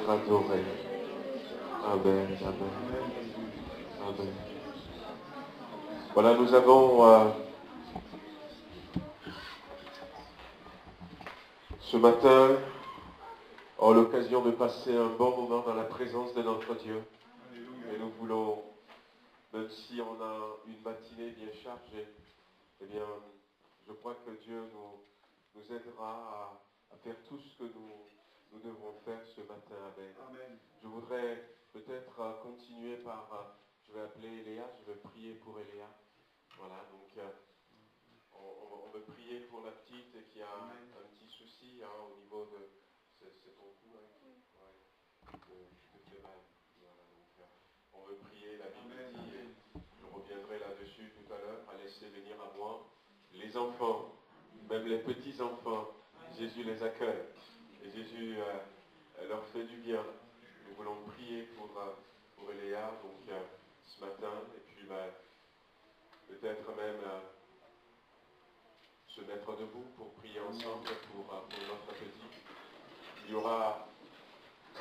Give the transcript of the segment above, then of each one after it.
être adoré. Amen, amen, amen. Voilà, nous avons ce matin l'occasion de passer un bon moment dans la présence de notre Dieu. Et nous voulons, même si on a une matinée bien chargée, eh bien, je crois que Dieu nous aidera à faire tout ce que nous devrons faire ce matin. Amen. Amen. Je voudrais peut-être continuer par, je vais appeler Eléa, je vais prier pour Eléa. Voilà, donc on veut prier pour la petite qui a un petit souci au niveau de... C'est ton cou qui fait mal. Voilà, donc on veut prier, la Bible dit, et je reviendrai là-dessus tout à l'heure, à laisser venir à moi les enfants, même les petits-enfants. Jésus les accueille. Et Jésus leur fait du bien. Nous voulons prier pour Eléa donc, ce matin. Et puis peut-être même se mettre debout pour prier ensemble pour notre petit.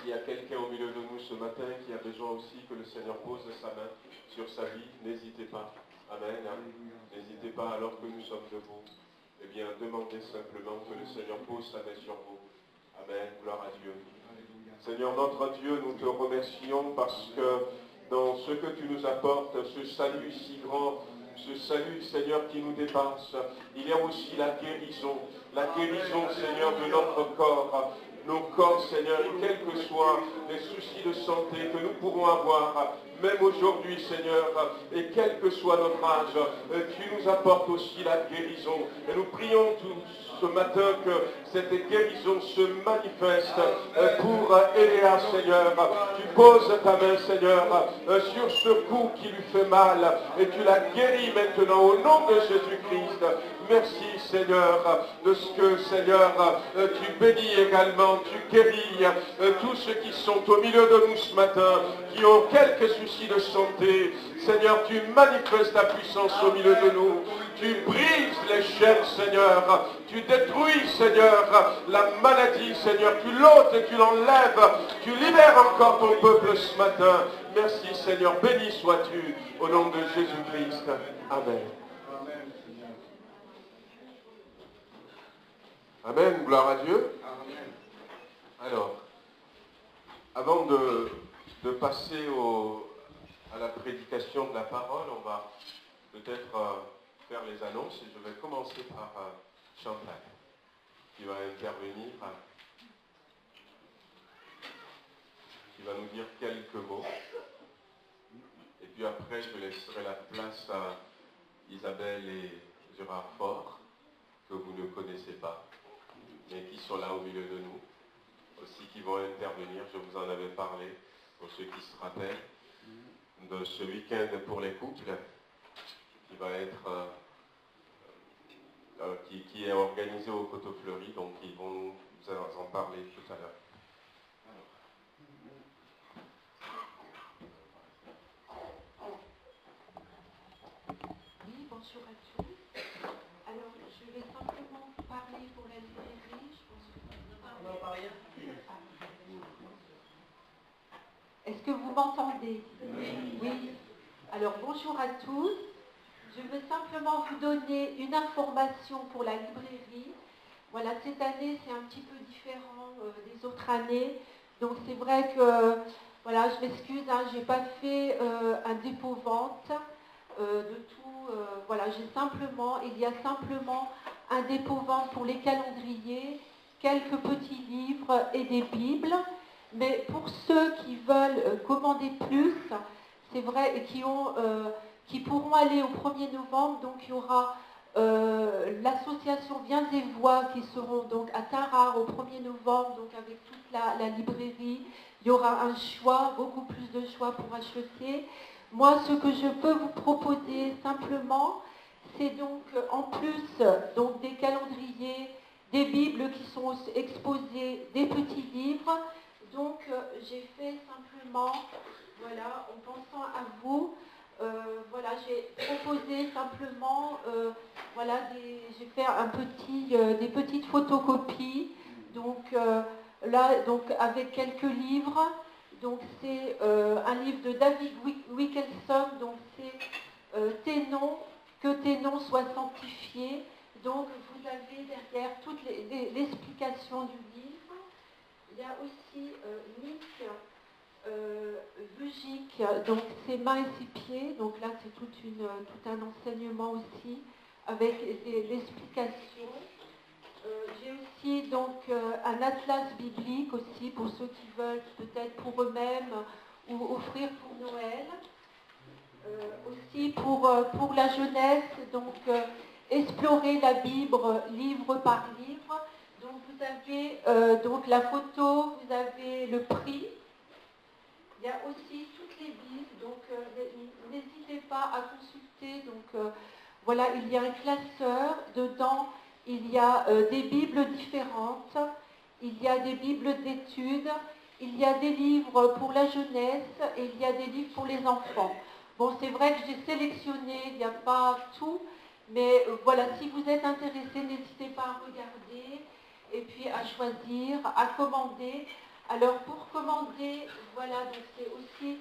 Il y a quelqu'un au milieu de nous ce matin qui a besoin aussi que le Seigneur pose sa main sur sa vie. N'hésitez pas. Amen. N'hésitez pas alors que nous sommes debout. Eh bien, demandez simplement que le Seigneur pose sa main sur vous. Amen. Gloire à Dieu. Seigneur notre Dieu, nous te remercions parce que dans ce que tu nous apportes, ce salut si grand, ce salut, Seigneur, qui nous dépasse, il y a aussi la guérison, Seigneur, de notre corps. Nos corps, Seigneur, et quels que soient les soucis de santé que nous pourrons avoir, même aujourd'hui, Seigneur, et quel que soit notre âge, tu nous apportes aussi la guérison. Et nous prions tous ce matin que cette guérison se manifeste pour Eléa, Seigneur. Tu poses ta main, Seigneur, sur ce cou qui lui fait mal, et tu la guéris maintenant au nom de Jésus-Christ. Merci, Seigneur, de ce que, Seigneur, tu bénis également, tu guéris tous ceux qui sont au milieu de nous ce matin, qui ont quelques soucis de santé. Seigneur, tu manifestes ta puissance au milieu de nous. Tu brises les chaînes, Seigneur. Tu détruis, Seigneur, la maladie, Seigneur. Tu l'ôtes et tu l'enlèves. Tu libères encore ton peuple ce matin. Merci, Seigneur. Béni sois-tu au nom de Jésus-Christ. Amen. Amen, gloire à Dieu. Amen. Alors, avant de passer à la prédication de la parole, on va peut-être faire les annonces et je vais commencer par Chantal, qui va intervenir, qui va nous dire quelques mots. Et puis après, je laisserai la place à Isabelle et Gérard Faure, que vous ne connaissez pas, mais qui sont là au milieu de nous, aussi qui vont intervenir. Je vous en avais parlé, pour ceux qui se rappellent, de ce week-end pour les couples, qui va être, qui est organisé au Coteau-Fleury, donc ils vont nous en parler tout à l'heure. Oui, bonjour à tous. Alors, je vais simplement parler pour la librairie. Je pense que... Non, pas rien. Est-ce que vous m'entendez? Oui. Alors, bonjour à tous. Je veux simplement vous donner une information pour la librairie. Voilà, cette année, c'est un petit peu différent des autres années. Donc, c'est vrai que, voilà, je m'excuse, je n'ai pas fait un dépôt-vente de tout. Voilà, il y a simplement un dépôt-vente pour les calendriers, quelques petits livres et des bibles. Mais pour ceux qui veulent commander plus, c'est vrai, et qui pourront aller au 1er novembre, donc il y aura l'association Viens et Voix qui seront donc à Tarare au 1er novembre, donc avec toute la librairie. Il y aura un choix, beaucoup plus de choix pour acheter. Moi, ce que je peux vous proposer simplement, c'est donc en plus donc, des calendriers, des bibles qui sont exposées, des petits livres. Donc, j'ai fait simplement, voilà, en pensant à vous, voilà, j'ai proposé simplement, voilà, j'ai fait des petites photocopies. Donc, là, donc, avec quelques livres. Donc, c'est un livre de David Wilkerson, donc c'est tes noms, que tes noms soient sanctifiés. Donc, vous avez derrière toute l'explication du livre. Il y a aussi Nick Vujik, donc ses mains et ses pieds. Donc là, c'est tout un enseignement aussi, avec l'explication. J'ai aussi donc un atlas biblique aussi pour ceux qui veulent peut-être pour eux-mêmes ou offrir pour Noël. Aussi pour la jeunesse, donc explorer la Bible livre par livre. Donc vous avez donc la photo, vous avez le prix. Il y a aussi toutes les Bibles, donc n'hésitez pas à consulter. Donc voilà, il y a un classeur. Dedans, il y a des Bibles différentes. Il y a des Bibles d'études. Il y a des livres pour la jeunesse et il y a des livres pour les enfants. Bon, c'est vrai que j'ai sélectionné, il n'y a pas tout, mais voilà, si vous êtes intéressé, n'hésitez pas à regarder et puis à choisir, à commander. Alors pour commander, voilà, donc c'est aussi,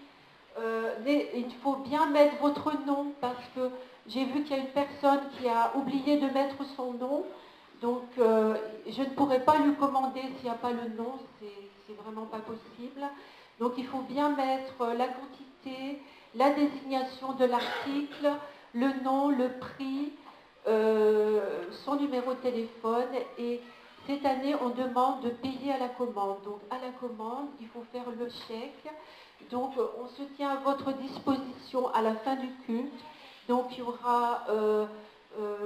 il faut bien mettre votre nom parce que j'ai vu qu'il y a une personne qui a oublié de mettre son nom, donc je ne pourrai pas lui commander s'il n'y a pas le nom, c'est vraiment pas possible. Donc il faut bien mettre la quantité, la désignation de l'article, le nom, le prix, son numéro de téléphone et cette année, on demande de payer à la commande. Donc, à la commande, il faut faire le chèque. Donc, on se tient à votre disposition à la fin du culte. Donc, il y aura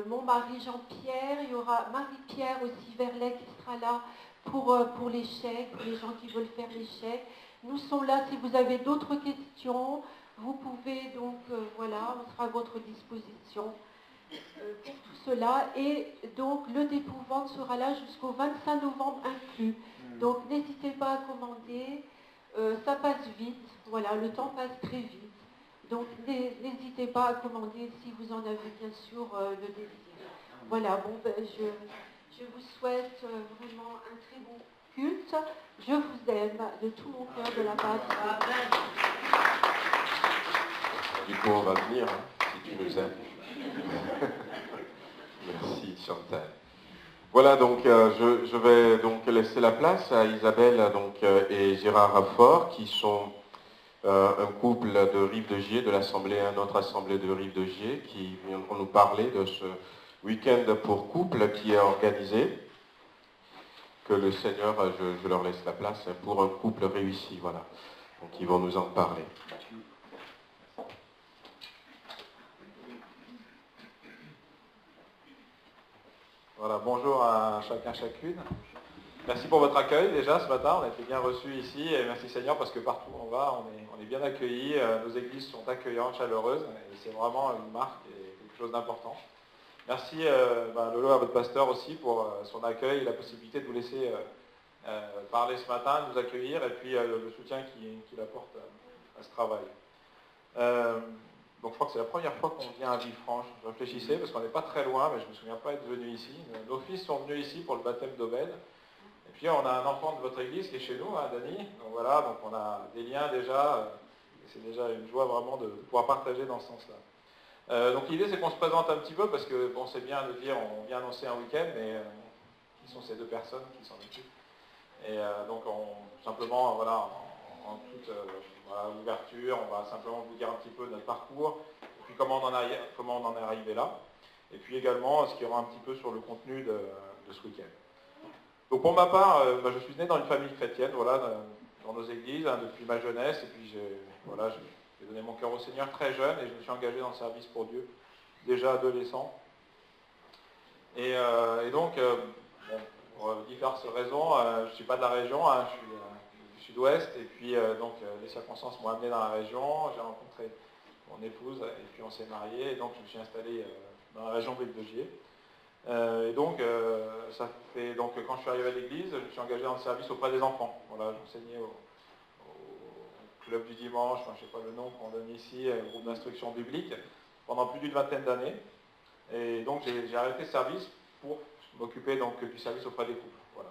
mon mari Jean-Pierre, il y aura Marie-Pierre aussi Verlet qui sera là pour les chèques, pour les gens qui veulent faire les chèques. Nous sommes là si vous avez d'autres questions. Vous pouvez donc, voilà, on sera à votre disposition. Pour tout cela, et donc le dépôt-vente sera là jusqu'au 25 novembre inclus. Donc n'hésitez pas à commander, ça passe vite, voilà, le temps passe très vite. Donc n'hésitez pas à commander si vous en avez bien sûr le désir. Voilà, bon, ben, je vous souhaite vraiment un très bon culte. Je vous aime de tout mon cœur de la part de Dieu. Du coup, on va venir, hein, si tu nous aimes. Merci Chantal. Voilà, donc je vais donc laisser la place à Isabelle et Gérard Raffort, qui sont un couple de Rive-de-Gier, de l'assemblée, notre assemblée de Rive-de-Gier, qui viendront nous parler de ce week-end pour couple qui est organisé. Que le Seigneur, je leur laisse la place pour un couple réussi, voilà. Donc ils vont nous en parler. Voilà, bonjour à chacun, chacune. Merci pour votre accueil déjà ce matin, on a été bien reçus ici et merci Seigneur parce que partout où on va, on est bien accueillis, nos églises sont accueillantes, chaleureuses et c'est vraiment une marque et quelque chose d'important. Merci Lolo, à votre pasteur aussi pour son accueil et la possibilité de vous laisser parler ce matin, de nous accueillir et puis le soutien qu'il apporte à ce travail. Donc je crois que c'est la première fois qu'on vient à Villefranche. Je réfléchissais parce qu'on n'est pas très loin, mais je ne me souviens pas être venu ici. Nos fils sont venus ici pour le baptême d'Obed. Et puis on a un enfant de votre église qui est chez nous, hein, Dany. Donc voilà, donc on a des liens déjà. C'est déjà une joie vraiment de pouvoir partager dans ce sens-là. Donc l'idée c'est qu'on se présente un petit peu parce que bon c'est bien de dire on vient annoncer un week-end, mais qui sont ces deux personnes qui s'en occupent. Et donc simplement voilà, en toute ouverture, on va simplement vous dire un petit peu notre parcours, et puis comment on en est arrivé là, et puis également ce qu'il y aura un petit peu sur le contenu de ce week-end. Donc pour ma part, je suis né dans une famille chrétienne, voilà, dans nos églises, hein, depuis ma jeunesse, et puis j'ai donné mon cœur au Seigneur très jeune, et je me suis engagé dans le service pour Dieu, déjà adolescent. Et donc, pour diverses raisons, je ne suis pas de la région, hein, je suis sud-ouest, et puis donc les circonstances m'ont amené dans la région, j'ai rencontré mon épouse, et puis on s'est mariés, et donc je me suis installé dans la région Rive-de-Gier. Et donc, ça fait, donc, quand je suis arrivé à l'église, je me suis engagé dans le service auprès des enfants. Voilà, j'enseignais au club du dimanche, enfin, je ne sais pas le nom qu'on donne ici, groupe d'instruction biblique, pendant plus d'une vingtaine d'années. Et donc, j'ai arrêté ce service pour m'occuper donc du service auprès des couples. Voilà.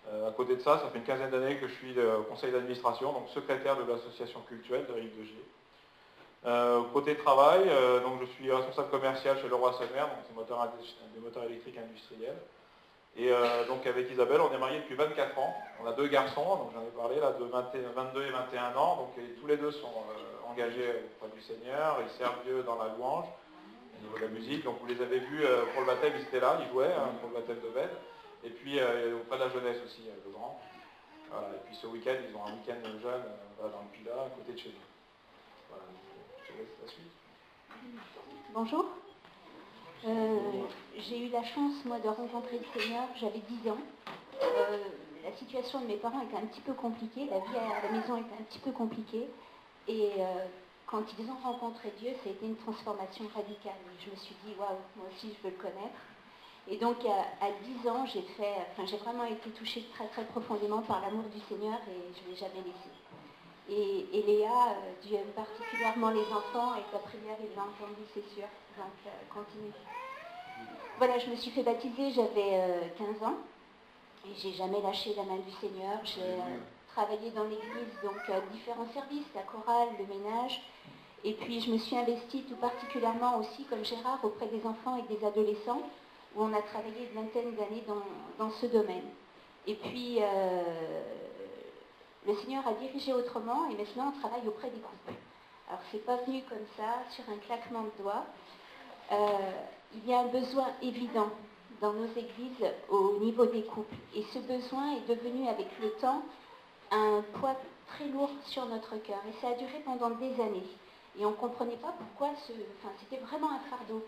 À côté de ça, ça fait une quinzaine d'années que je suis au conseil d'administration, donc secrétaire de l'association culturelle de Rive de Gier. Côté travail, donc je suis responsable commercial chez Leroy Samer, donc c'est des moteurs électriques industriels. Et donc avec Isabelle, on est mariés depuis 24 ans. On a 2 garçons, donc j'en ai parlé là, de 22 et 21 ans. Donc tous les deux sont engagés auprès du Seigneur, ils servent Dieu dans la louange, au niveau de la musique. Donc vous les avez vus pour le baptême, ils étaient là, ils jouaient pour le baptême de Belle. Et puis auprès de la jeunesse aussi, le grand. Voilà. Et puis ce week-end, ils ont un week-end jeune dans le Pilat, à côté de chez nous. Voilà, je te laisse la suite. Bonjour. J'ai eu la chance, moi, de rencontrer le Seigneur, j'avais 10 ans. La situation de mes parents était un petit peu compliquée, la vie à la maison était un petit peu compliquée. Et quand ils ont rencontré Dieu, ça a été une transformation radicale. Et je me suis dit, waouh, moi aussi je veux le connaître. Et donc à 10 ans, j'ai vraiment été touchée très très profondément par l'amour du Seigneur et je ne l'ai jamais laissé. Et Léa, Dieu aime particulièrement les enfants et ta prière, il l'a entendu, c'est sûr. Donc continue. Voilà, je me suis fait baptiser, j'avais 15 ans et j'ai jamais lâché la main du Seigneur. J'ai travaillé dans l'église, donc différents services, la chorale, le ménage. Et puis je me suis investie tout particulièrement aussi, comme Gérard, auprès des enfants et des adolescents, où on a travaillé une vingtaine d'années dans ce domaine. Et puis le Seigneur a dirigé autrement et maintenant on travaille auprès des couples. Alors c'est pas venu comme ça, sur un claquement de doigts. Il y a un besoin évident dans nos églises au niveau des couples. Et ce besoin est devenu avec le temps un poids très lourd sur notre cœur. Et ça a duré pendant des années. Et on ne comprenait pas pourquoi c'était vraiment un fardeau.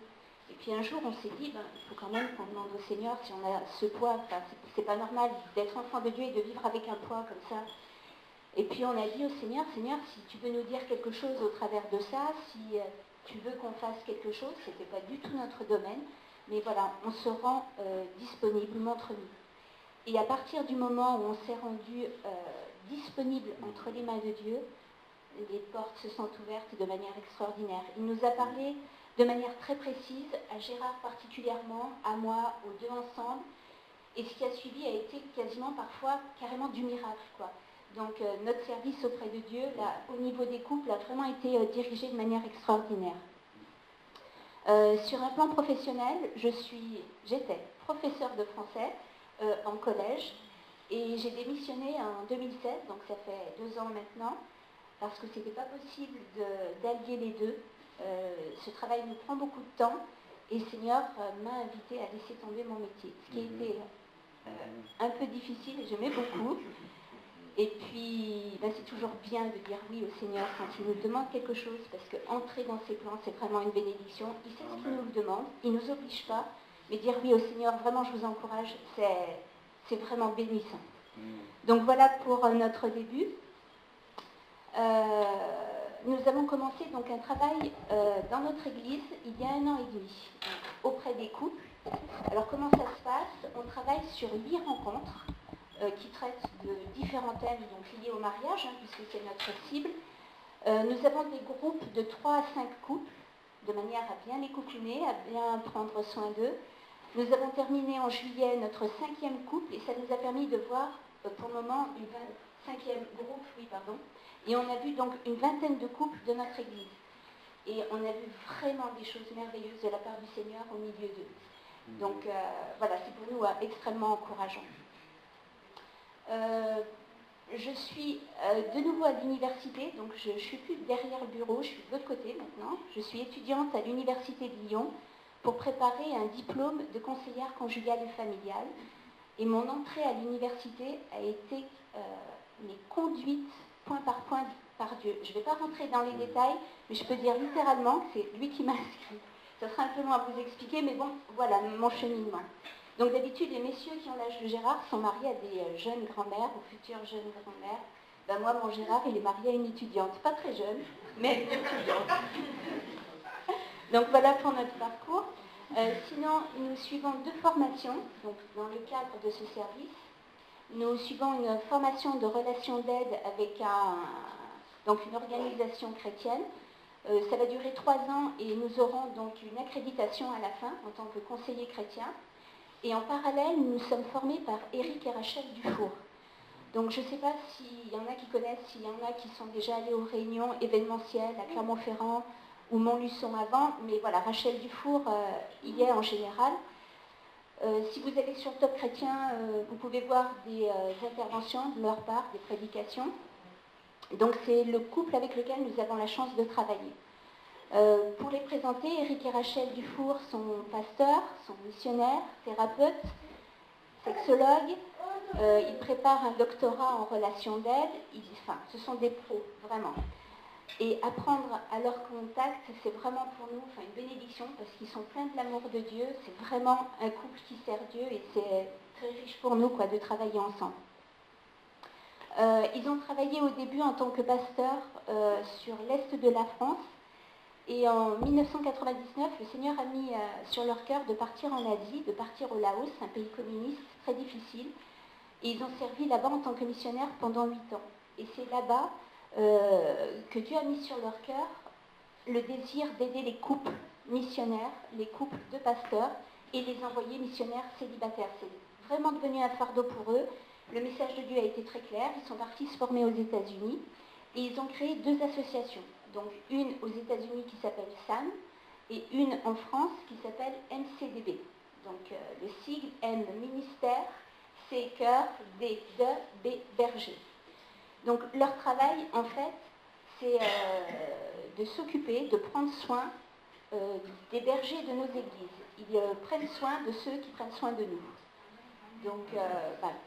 Et puis un jour on s'est dit, il faut quand même qu'on demande au Seigneur si on a ce poids. C'est pas normal d'être enfant de Dieu et de vivre avec un poids comme ça. Et puis on a dit au Seigneur, Seigneur, si tu veux nous dire quelque chose au travers de ça, si tu veux qu'on fasse quelque chose, ce n'était pas du tout notre domaine, mais voilà, on se rend disponible, montre-nous. Et à partir du moment où on s'est rendu disponible entre les mains de Dieu, les portes se sont ouvertes de manière extraordinaire. Il nous a parlé de manière très précise, à Gérard particulièrement, à moi, aux deux ensemble, et ce qui a suivi a été quasiment parfois carrément du miracle, quoi. Donc notre service auprès de Dieu, là, au niveau des couples, a vraiment été dirigé de manière extraordinaire. Sur un plan professionnel, j'étais professeure de français en collège et j'ai démissionné en 2016, donc ça fait 2 ans maintenant, parce que ce n'était pas possible d'allier les deux. Ce travail nous prend beaucoup de temps et le Seigneur m'a invité à laisser tomber mon métier, ce qui a été un peu difficile, j'aimais beaucoup. Et puis, c'est toujours bien de dire oui au Seigneur quand il nous demande quelque chose, parce qu'entrer dans ses plans, c'est vraiment une bénédiction. Il sait ce qu'il nous le demande, il ne nous oblige pas, mais dire oui au Seigneur, vraiment, je vous encourage, c'est vraiment bénissant. Donc voilà pour notre début. Nous avons commencé donc un travail dans notre église il y a 1 an et demi, auprès des couples. Alors comment ça se passe? On travaille sur 8 rencontres qui traitent de différents thèmes donc liés au mariage, puisque c'est notre cible. Nous avons des groupes de 3 à 5 couples, de manière à bien les coupliner, à bien prendre soin d'eux. Nous avons terminé en juillet notre 5e couple, et ça nous a permis de voir pour le moment une 5e groupe, et on a vu donc une vingtaine de couples de notre église. Et on a vu vraiment des choses merveilleuses de la part du Seigneur au milieu d'eux. Donc voilà, c'est pour nous extrêmement encourageant. Je suis de nouveau à l'université, donc je ne suis plus derrière le bureau, je suis de l'autre côté maintenant. Je suis étudiante à l'université de Lyon pour préparer un diplôme de conseillère conjugale et familiale. Et mon entrée à l'université a été conduite point par point par Dieu. Je ne vais pas rentrer dans les détails, mais je peux dire littéralement que c'est lui qui m'a inscrit. Ça sera un peu long à vous expliquer, mais bon, voilà mon cheminement. Donc d'habitude, les messieurs qui ont l'âge de Gérard sont mariés à des jeunes grand-mères, ou futures jeunes grand-mères. Moi, mon Gérard, il est marié à une étudiante, pas très jeune, mais une étudiante. Donc voilà pour notre parcours. Sinon, nous suivons 2 formations, donc dans le cadre de ce service. Nous suivons une formation de relations d'aide avec une organisation chrétienne. Ça va durer 3 ans et nous aurons donc une accréditation à la fin en tant que conseiller chrétien. Et en parallèle, nous sommes formés par Éric et Rachel Dufour. Donc je ne sais pas s'il y en a qui connaissent, s'il y en a qui sont déjà allés aux réunions événementielles à Clermont-Ferrand ou Montluçon avant, mais voilà, Rachel Dufour y est en général. Si vous allez sur Top Chrétien, vous pouvez voir des interventions de leur part, des prédications. Donc c'est le couple avec lequel nous avons la chance de travailler. Pour les présenter, Éric et Rachel Dufour sont pasteurs, sont missionnaires, thérapeutes, sexologues. Ils préparent un doctorat en relations d'aide. Enfin, ce sont des pros, vraiment. Et apprendre à leur contact, c'est vraiment pour nous une bénédiction parce qu'ils sont pleins de l'amour de Dieu. C'est vraiment un couple qui sert Dieu et c'est très riche pour nous de travailler ensemble. Ils ont travaillé au début en tant que pasteurs sur l'est de la France. Et en 1999, le Seigneur a mis sur leur cœur de partir en Asie, de partir au Laos, un pays communiste très difficile. Et ils ont servi là-bas en tant que missionnaires pendant 8 ans. Et c'est là-bas que Dieu a mis sur leur cœur le désir d'aider les couples missionnaires, les couples de pasteurs et les envoyés missionnaires célibataires. C'est vraiment devenu un fardeau pour eux. Le message de Dieu a été très clair. Ils sont partis se former aux États-Unis et ils ont créé 2 associations. Donc une aux États-Unis qui s'appelle SAM et une en France qui s'appelle MCDB. Donc le sigle M ministère, C cœur, D de, B berger. Donc leur travail en fait c'est de s'occuper, de prendre soin des bergers de nos églises. Ils prennent soin de ceux qui prennent soin de nous. Donc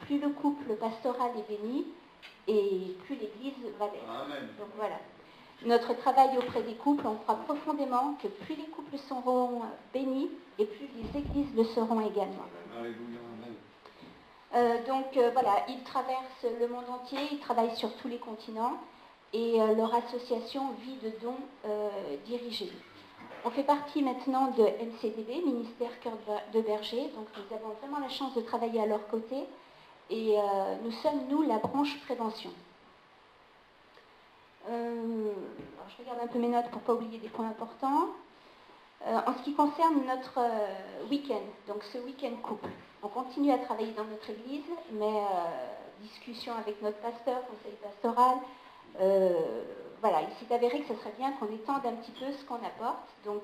plus le couple pastoral est béni et plus l'église va l'être. Donc voilà. Notre travail auprès des couples, on croit profondément que plus les couples seront bénis et plus les églises le seront également. Voilà, ils traversent le monde entier, ils travaillent sur tous les continents et leur association vit de dons dirigés. On fait partie maintenant de MCDB, Ministère Cœur de Berger, donc nous avons vraiment la chance de travailler à leur côté et nous sommes, nous, la branche prévention. Je regarde un peu mes notes pour ne pas oublier des points importants. En ce qui concerne notre week-end, donc ce week-end couple, on continue à travailler dans notre église, mais discussion avec notre pasteur, conseil pastoral, voilà, il s'est avéré que ce serait bien qu'on étende un petit peu ce qu'on apporte. Donc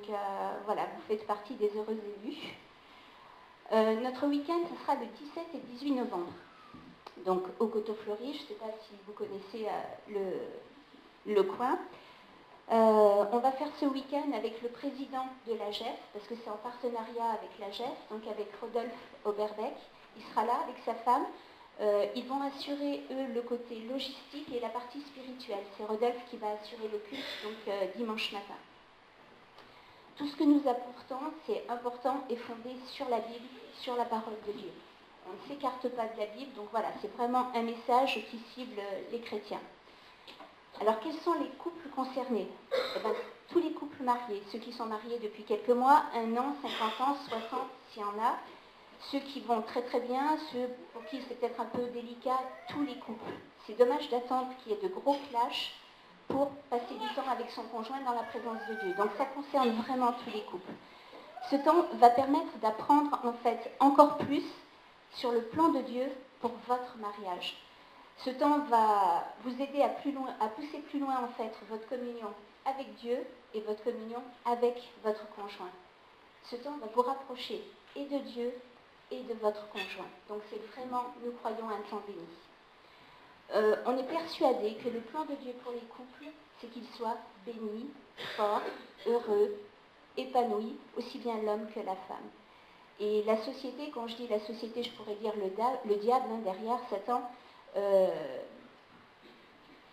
voilà, vous faites partie des heureux élus. Notre week-end, ce sera le 17 et 18 novembre. Donc au Coteau-Fleury, je ne sais pas si vous connaissez le coin. On va faire ce week-end avec le président de la GEF, parce que c'est en partenariat avec la GEF, donc avec Rodolphe Oberbeck. Il sera là avec sa femme. Ils vont assurer, eux, le côté logistique et la partie spirituelle. C'est Rodolphe qui va assurer le culte, donc dimanche matin. Tout ce que nous apportons, c'est important et fondé sur la Bible, sur la parole de Dieu. On ne s'écarte pas de la Bible, donc voilà, c'est vraiment un message qui cible les chrétiens. Alors, quels sont les couples concernés ? Tous les couples mariés, ceux qui sont mariés depuis quelques mois, 1 an, 50 ans, 60, s'il y en a, ceux qui vont très très bien, ceux pour qui c'est peut-être un peu délicat, tous les couples. C'est dommage d'attendre qu'il y ait de gros clashs pour passer du temps avec son conjoint dans la présence de Dieu. Donc ça concerne vraiment tous les couples. Ce temps va permettre d'apprendre en fait encore plus sur le plan de Dieu pour votre mariage. Ce temps va vous aider à pousser plus loin en fait votre communion avec Dieu et votre communion avec votre conjoint. Ce temps va vous rapprocher et de Dieu et de votre conjoint. Donc c'est vraiment, nous croyons, un temps béni. On est persuadé que le plan de Dieu pour les couples, c'est qu'ils soient bénis, forts, heureux, épanouis, aussi bien l'homme que la femme. Et la société, quand je dis la société, je pourrais dire le diable, derrière Satan,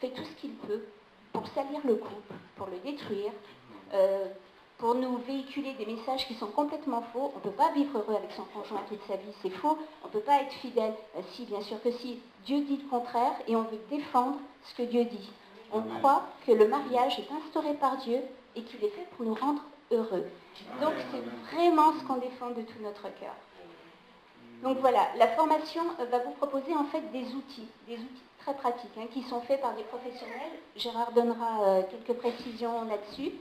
fait tout ce qu'il peut pour salir le couple, pour le détruire, pour nous véhiculer des messages qui sont complètement faux. On ne peut pas vivre heureux avec son conjoint toute sa vie, c'est faux. On ne peut pas être fidèle. Si, bien sûr que si. Dieu dit le contraire et on veut défendre ce que Dieu dit. On croit que le mariage est instauré par Dieu et qu'il est fait pour nous rendre heureux. Donc c'est vraiment ce qu'on défend de tout notre cœur. Donc voilà, la formation va vous proposer en fait des outils très pratiques qui sont faits par des professionnels. Gérard donnera quelques précisions là-dessus.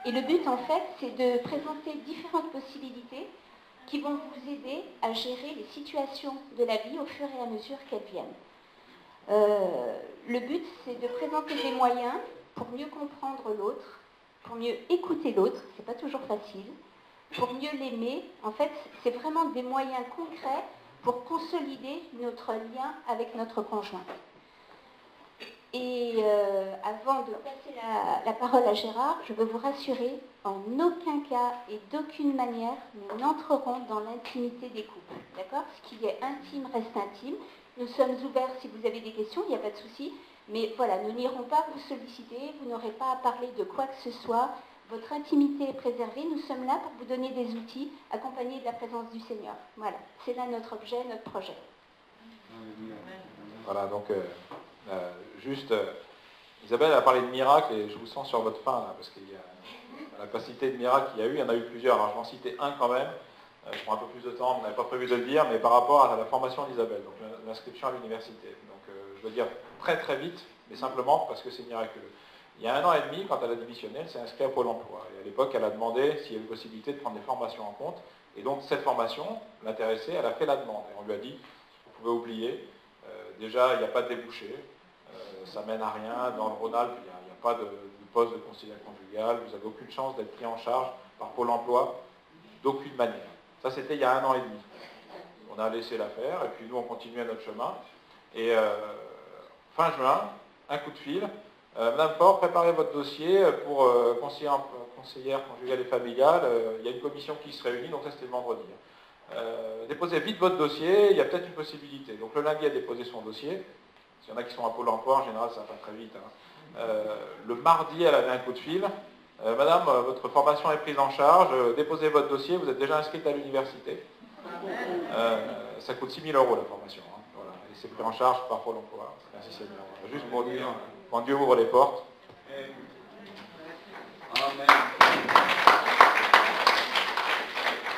Et le but en fait, c'est de présenter différentes possibilités qui vont vous aider à gérer les situations de la vie au fur et à mesure qu'elles viennent. Le but, c'est de présenter des moyens pour mieux comprendre l'autre, pour mieux écouter l'autre, c'est pas toujours facile, pour mieux l'aimer. En fait, c'est vraiment des moyens concrets pour consolider notre lien avec notre conjoint. Et avant de passer la parole à Gérard, je veux vous rassurer, en aucun cas et d'aucune manière, nous n'entrerons dans l'intimité des couples. D'accord ? Ce qui est intime reste intime. Nous sommes ouverts si vous avez des questions, il n'y a pas de souci. Mais voilà, nous n'irons pas vous solliciter, vous n'aurez pas à parler de quoi que ce soit. Votre intimité est préservée. Nous sommes là pour vous donner des outils, accompagnés de la présence du Seigneur. Voilà, c'est là notre objet, notre projet. Voilà, donc Isabelle a parlé de miracles et je vous sens sur votre faim là, parce qu'il y a la capacité de miracles qu'il y a eu, il y en a eu plusieurs. Alors je vais en citer un quand même. Je prends un peu plus de temps, on n'avait pas prévu de le dire, mais par rapport à la formation d'Isabelle, donc l'inscription à l'université. Donc je veux dire très très vite, mais simplement parce que c'est miraculeux. Il y a 1 an et demi, quand elle a démissionné, elle s'est inscrite à Pôle emploi. Et à l'époque, elle a demandé s'il y avait possibilité de prendre des formations en compte. Et donc cette formation l'intéressait, elle a fait la demande. Et on lui a dit, vous pouvez oublier, déjà il n'y a pas de débouché, ça mène à rien. Dans le Rhône-Alpes, il n'y a pas de poste de conseiller conjugal, vous n'avez aucune chance d'être pris en charge par Pôle emploi, d'aucune manière. Ça, c'était il y a 1 an et demi. On a laissé l'affaire, et puis nous, on continuait notre chemin. Et fin juin, un coup de fil. Madame Faure, préparez votre dossier pour conseillère conjugale et familiale. Il y a une commission qui se réunit, donc ça, c'était le vendredi. Déposez vite votre dossier, il y a peut-être une possibilité. Donc le lundi, elle a déposé son dossier. S'il y en a qui sont à Pôle emploi, en général, ça va pas très vite. Le mardi, elle avait un coup de fil. Madame, votre formation est prise en charge, déposez votre dossier, vous êtes déjà inscrite à l'université. Ça coûte 6 000 € la formation. Voilà. Et c'est pris en charge par Pôle emploi. Merci Seigneur. Juste pour dire, quand Dieu ouvre les portes.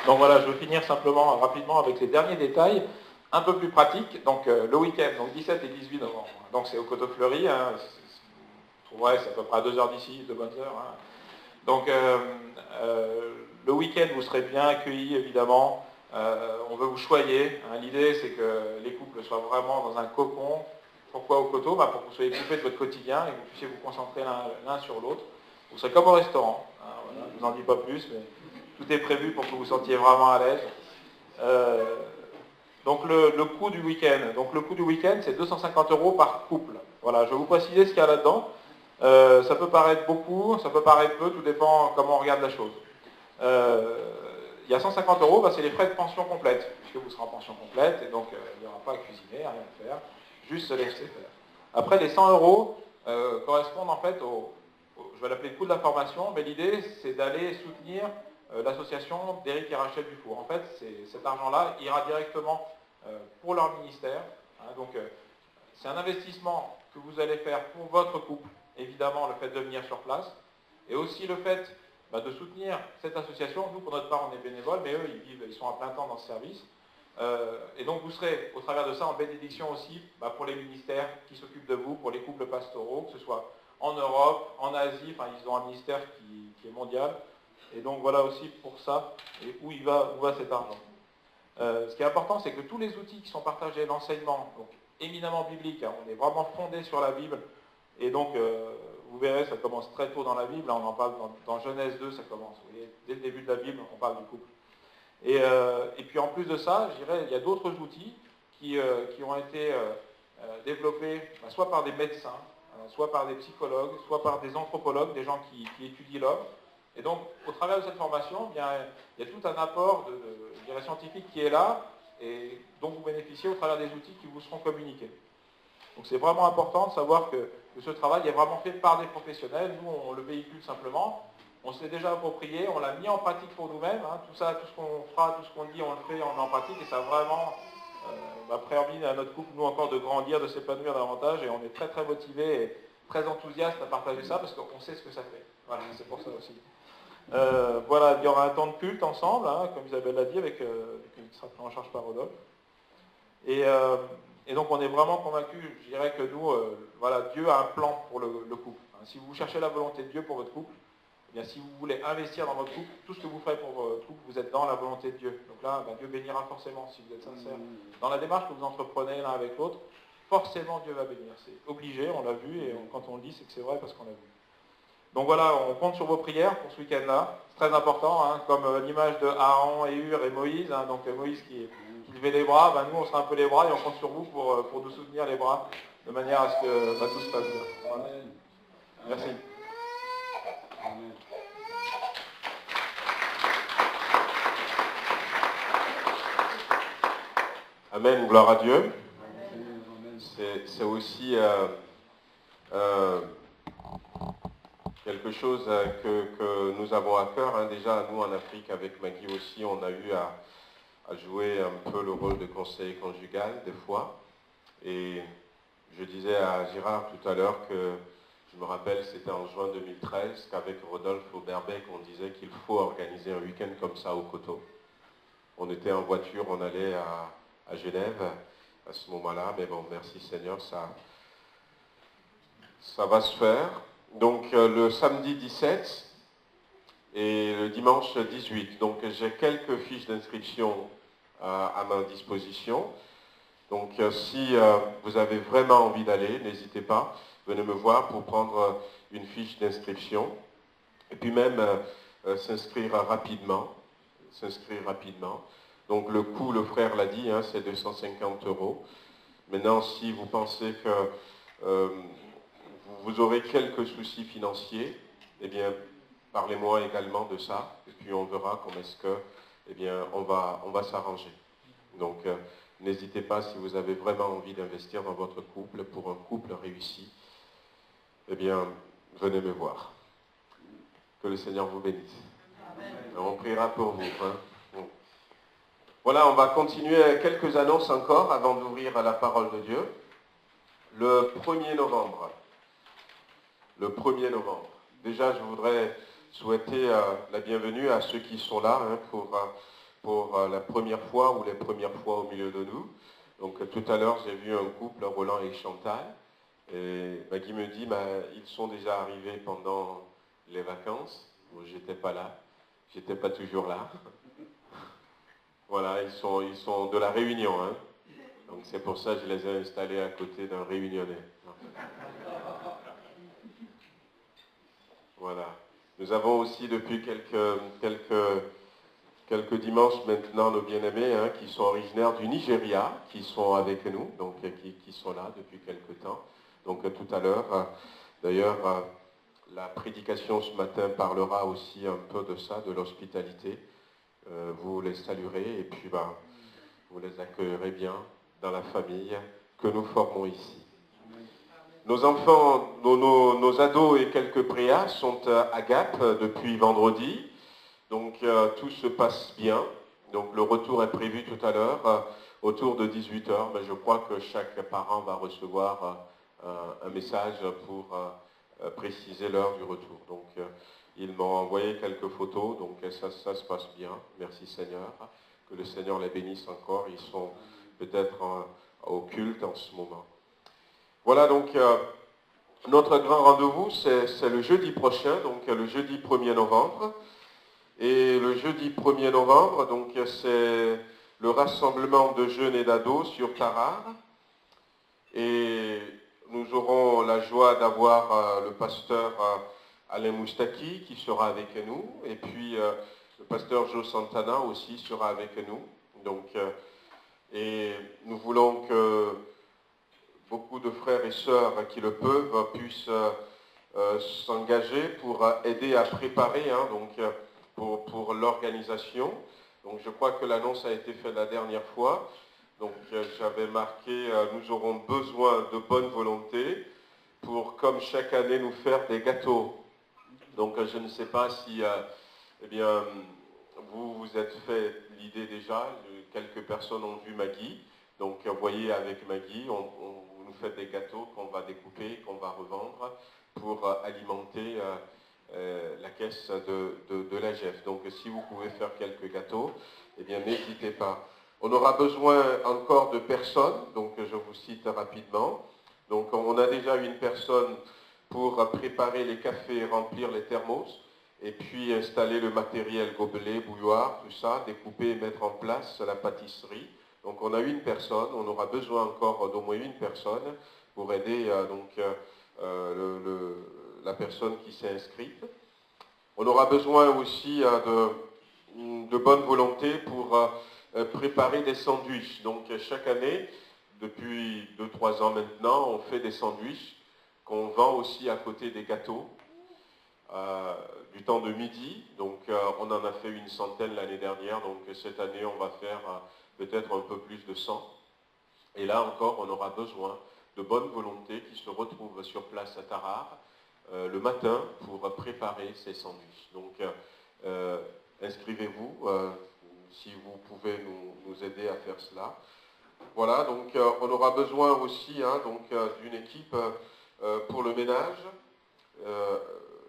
Donc voilà, je veux finir simplement rapidement avec les derniers détails, un peu plus pratiques. Donc le week-end, donc 17 et 18 novembre. Donc c'est au Coteau Fleury. Vous trouverez, c'est à peu près à 2 heures d'ici, de bonnes heures. Donc le week-end, vous serez bien accueillis, évidemment. On veut vous choyer. L'idée, c'est que les couples soient vraiment dans un cocon. Pourquoi au coteau ? Pour que vous soyez coupés de votre quotidien et que vous puissiez vous concentrer l'un sur l'autre. Vous serez comme au restaurant. Voilà, je ne vous en dis pas plus, mais tout est prévu pour que vous vous sentiez vraiment à l'aise. Donc le coût du week-end. Donc le coût du week-end, c'est 250 € par couple. Voilà, je vais vous préciser ce qu'il y a là-dedans. Ça peut paraître beaucoup, ça peut paraître peu, tout dépend comment on regarde la chose. Il y a 150 €, c'est les frais de pension complète, puisque vous serez en pension complète, et donc il n'y aura pas à cuisiner, rien à faire, juste se laisser faire. Après, les 100 € correspondent en fait je vais l'appeler le coût de la formation, mais l'idée c'est d'aller soutenir l'association d'Éric et Rachel Dufour. En fait, cet argent-là ira directement pour leur ministère. Donc c'est un investissement que vous allez faire pour votre couple, évidemment le fait de venir sur place, et aussi le fait de soutenir cette association. Nous, pour notre part, on est bénévoles, mais eux, ils sont à plein temps dans ce service. Et donc, vous serez, au travers de ça, en bénédiction aussi pour les ministères qui s'occupent de vous, pour les couples pastoraux, que ce soit en Europe, en Asie, ils ont un ministère qui est mondial. Et donc, voilà aussi pour ça, et où va cet argent. Ce qui est important, c'est que tous les outils qui sont partagés, l'enseignement, donc éminemment biblique, on est vraiment fondé sur la Bible, et donc, vous verrez, ça commence très tôt dans la Bible, on en parle dans Genèse 2, ça commence, vous voyez, dès le début de la Bible, on parle du couple. Et puis en plus de ça, je dirais, il y a d'autres outils qui ont été développés soit par des médecins, soit par des psychologues, soit par des anthropologues, des gens qui étudient l'homme. Et donc, au travers de cette formation, il y a tout un apport je dirais, scientifique qui est là, et dont vous bénéficiez au travers des outils qui vous seront communiqués. Donc c'est vraiment important de savoir que ce travail est vraiment fait par des professionnels. Nous, on le véhicule simplement. On s'est déjà approprié, on l'a mis en pratique pour nous-mêmes. Tout ça, tout ce qu'on fera, tout ce qu'on dit, on le fait, on le met en pratique. Et ça a vraiment permis à notre couple, nous encore, de grandir, de s'épanouir davantage. Et on est très, très motivés et très enthousiastes à partager ça parce qu'on sait ce que ça fait. Voilà, c'est pour ça aussi. Voilà, il y aura un temps de culte ensemble, comme Isabelle l'a dit, qui sera pris en charge par Rodolphe. Et donc on est vraiment convaincus, je dirais que nous, Dieu a un plan pour le couple. Si vous cherchez la volonté de Dieu pour votre couple, bien, si vous voulez investir dans votre couple, tout ce que vous ferez pour votre couple, vous êtes dans la volonté de Dieu. Donc là, Dieu bénira forcément si vous êtes sincère. Dans la démarche que vous entreprenez l'un avec l'autre, forcément Dieu va bénir. C'est obligé, on l'a vu, et quand on le dit, c'est que c'est vrai parce qu'on l'a vu. Donc voilà, on compte sur vos prières pour ce week-end-là. C'est très important, hein, comme l'image de Aaron et Hur et Moïse. Hein, donc Moïse qui levait les bras, nous on sera un peu les bras et on compte sur vous pour nous soutenir les bras, de manière à ce que tout se passe bien. Voilà. Merci. Amen. Amen, gloire à Dieu. Amen. C'est aussi quelque chose que nous avons à cœur. Hein. Déjà, nous en Afrique, avec Maggie aussi, on a eu à jouer un peu le rôle de conseiller conjugal des fois. Et je disais à Gérard tout à l'heure que, je me rappelle, c'était en juin 2013, qu'avec Rodolphe Auberbec, on disait qu'il faut organiser un week-end comme ça au Coteau. On était en voiture, on allait à Genève à ce moment-là, mais bon, merci Seigneur, ça va se faire. Donc le samedi 17 et le dimanche 18. Donc j'ai quelques fiches d'inscription à ma disposition. Donc si vous avez vraiment envie d'aller, n'hésitez pas, venez me voir pour prendre une fiche d'inscription. Et puis même s'inscrire rapidement. Donc le coût, le frère l'a dit, hein, c'est 250 €. Maintenant, si vous pensez que vous aurez quelques soucis financiers, eh bien, parlez-moi également de ça, et puis on verra comment est-ce que, eh bien, on va s'arranger. Donc, n'hésitez pas, si vous avez vraiment envie d'investir dans votre couple, pour un couple réussi, eh bien, venez me voir. Que le Seigneur vous bénisse. Amen. On priera pour vous. Hein. Bon. Voilà, on va continuer quelques annonces encore avant d'ouvrir la parole de Dieu. Le 1er novembre. Le 1er novembre. Déjà, je voudrais souhaiter la bienvenue à ceux qui sont là hein, pour la première fois ou les premières fois au milieu de nous. Donc tout à l'heure, j'ai vu un couple, Roland et Chantal. Et Maggie me dit, ils sont déjà arrivés pendant les vacances. Bon, j'étais pas là. J'étais pas toujours là. Voilà, ils sont de la Réunion. Hein. Donc c'est pour ça que je les ai installés à côté d'un Réunionnais. Voilà. Nous avons aussi depuis quelques dimanches maintenant nos bien-aimés hein, qui sont originaires du Nigeria, qui sont avec nous, donc qui sont là depuis quelques temps. Donc tout à l'heure, d'ailleurs, la prédication ce matin parlera aussi un peu de ça, de l'hospitalité. Vous les saluerez et puis vous les accueillerez bien dans la famille que nous formons ici. Nos enfants, nos ados et quelques préas sont à Gap depuis vendredi. Donc tout se passe bien. Donc le retour est prévu tout à l'heure autour de 18h. Mais je crois que chaque parent va recevoir un message pour préciser l'heure du retour. Donc ils m'ont envoyé quelques photos. Donc ça se passe bien. Merci Seigneur. Que le Seigneur les bénisse encore. Ils sont peut-être au culte en ce moment. Voilà donc notre grand rendez-vous, c'est le jeudi prochain, donc le jeudi 1er novembre. Et le jeudi 1er novembre, donc c'est le rassemblement de jeunes et d'ados sur Tarare. Et nous aurons la joie d'avoir le pasteur Alain Moustaki qui sera avec nous. Et puis le pasteur Joe Santana aussi sera avec nous. Donc, et nous voulons que beaucoup de frères et sœurs qui le peuvent puissent s'engager pour aider à préparer pour l'organisation. Donc je crois que l'annonce a été faite la dernière fois. Donc j'avais marqué nous aurons besoin de bonne volonté pour, comme chaque année, nous faire des gâteaux. Donc je ne sais pas si vous êtes fait l'idée déjà. Quelques personnes ont vu Maggie. Donc voyez avec Maggie, on nous fait des gâteaux qu'on va découper, qu'on va revendre pour alimenter la caisse de la GEF. Donc si vous pouvez faire quelques gâteaux, eh bien n'hésitez pas. On aura besoin encore de personnes, donc je vous cite rapidement. Donc on a déjà une personne pour préparer les cafés et remplir les thermos. et puis installer le matériel gobelet, bouilloire, tout ça, découper et mettre en place la pâtisserie. Donc on a une personne, on aura besoin encore d'au moins une personne pour aider la personne qui s'est inscrite. On aura besoin aussi de bonne volonté pour préparer des sandwichs. Donc chaque année, depuis 2-3 ans maintenant, on fait des sandwichs qu'on vend aussi à côté des gâteaux du temps de midi. Donc on en a fait une centaine l'année dernière, donc cette année on va faire peut-être un peu plus de 100. Et là encore, on aura besoin de bonne volonté qui se retrouvent sur place à Tarare le matin pour préparer ces sandwichs. Donc inscrivez-vous si vous pouvez nous aider à faire cela. Voilà, donc on aura besoin aussi d'une équipe pour le ménage,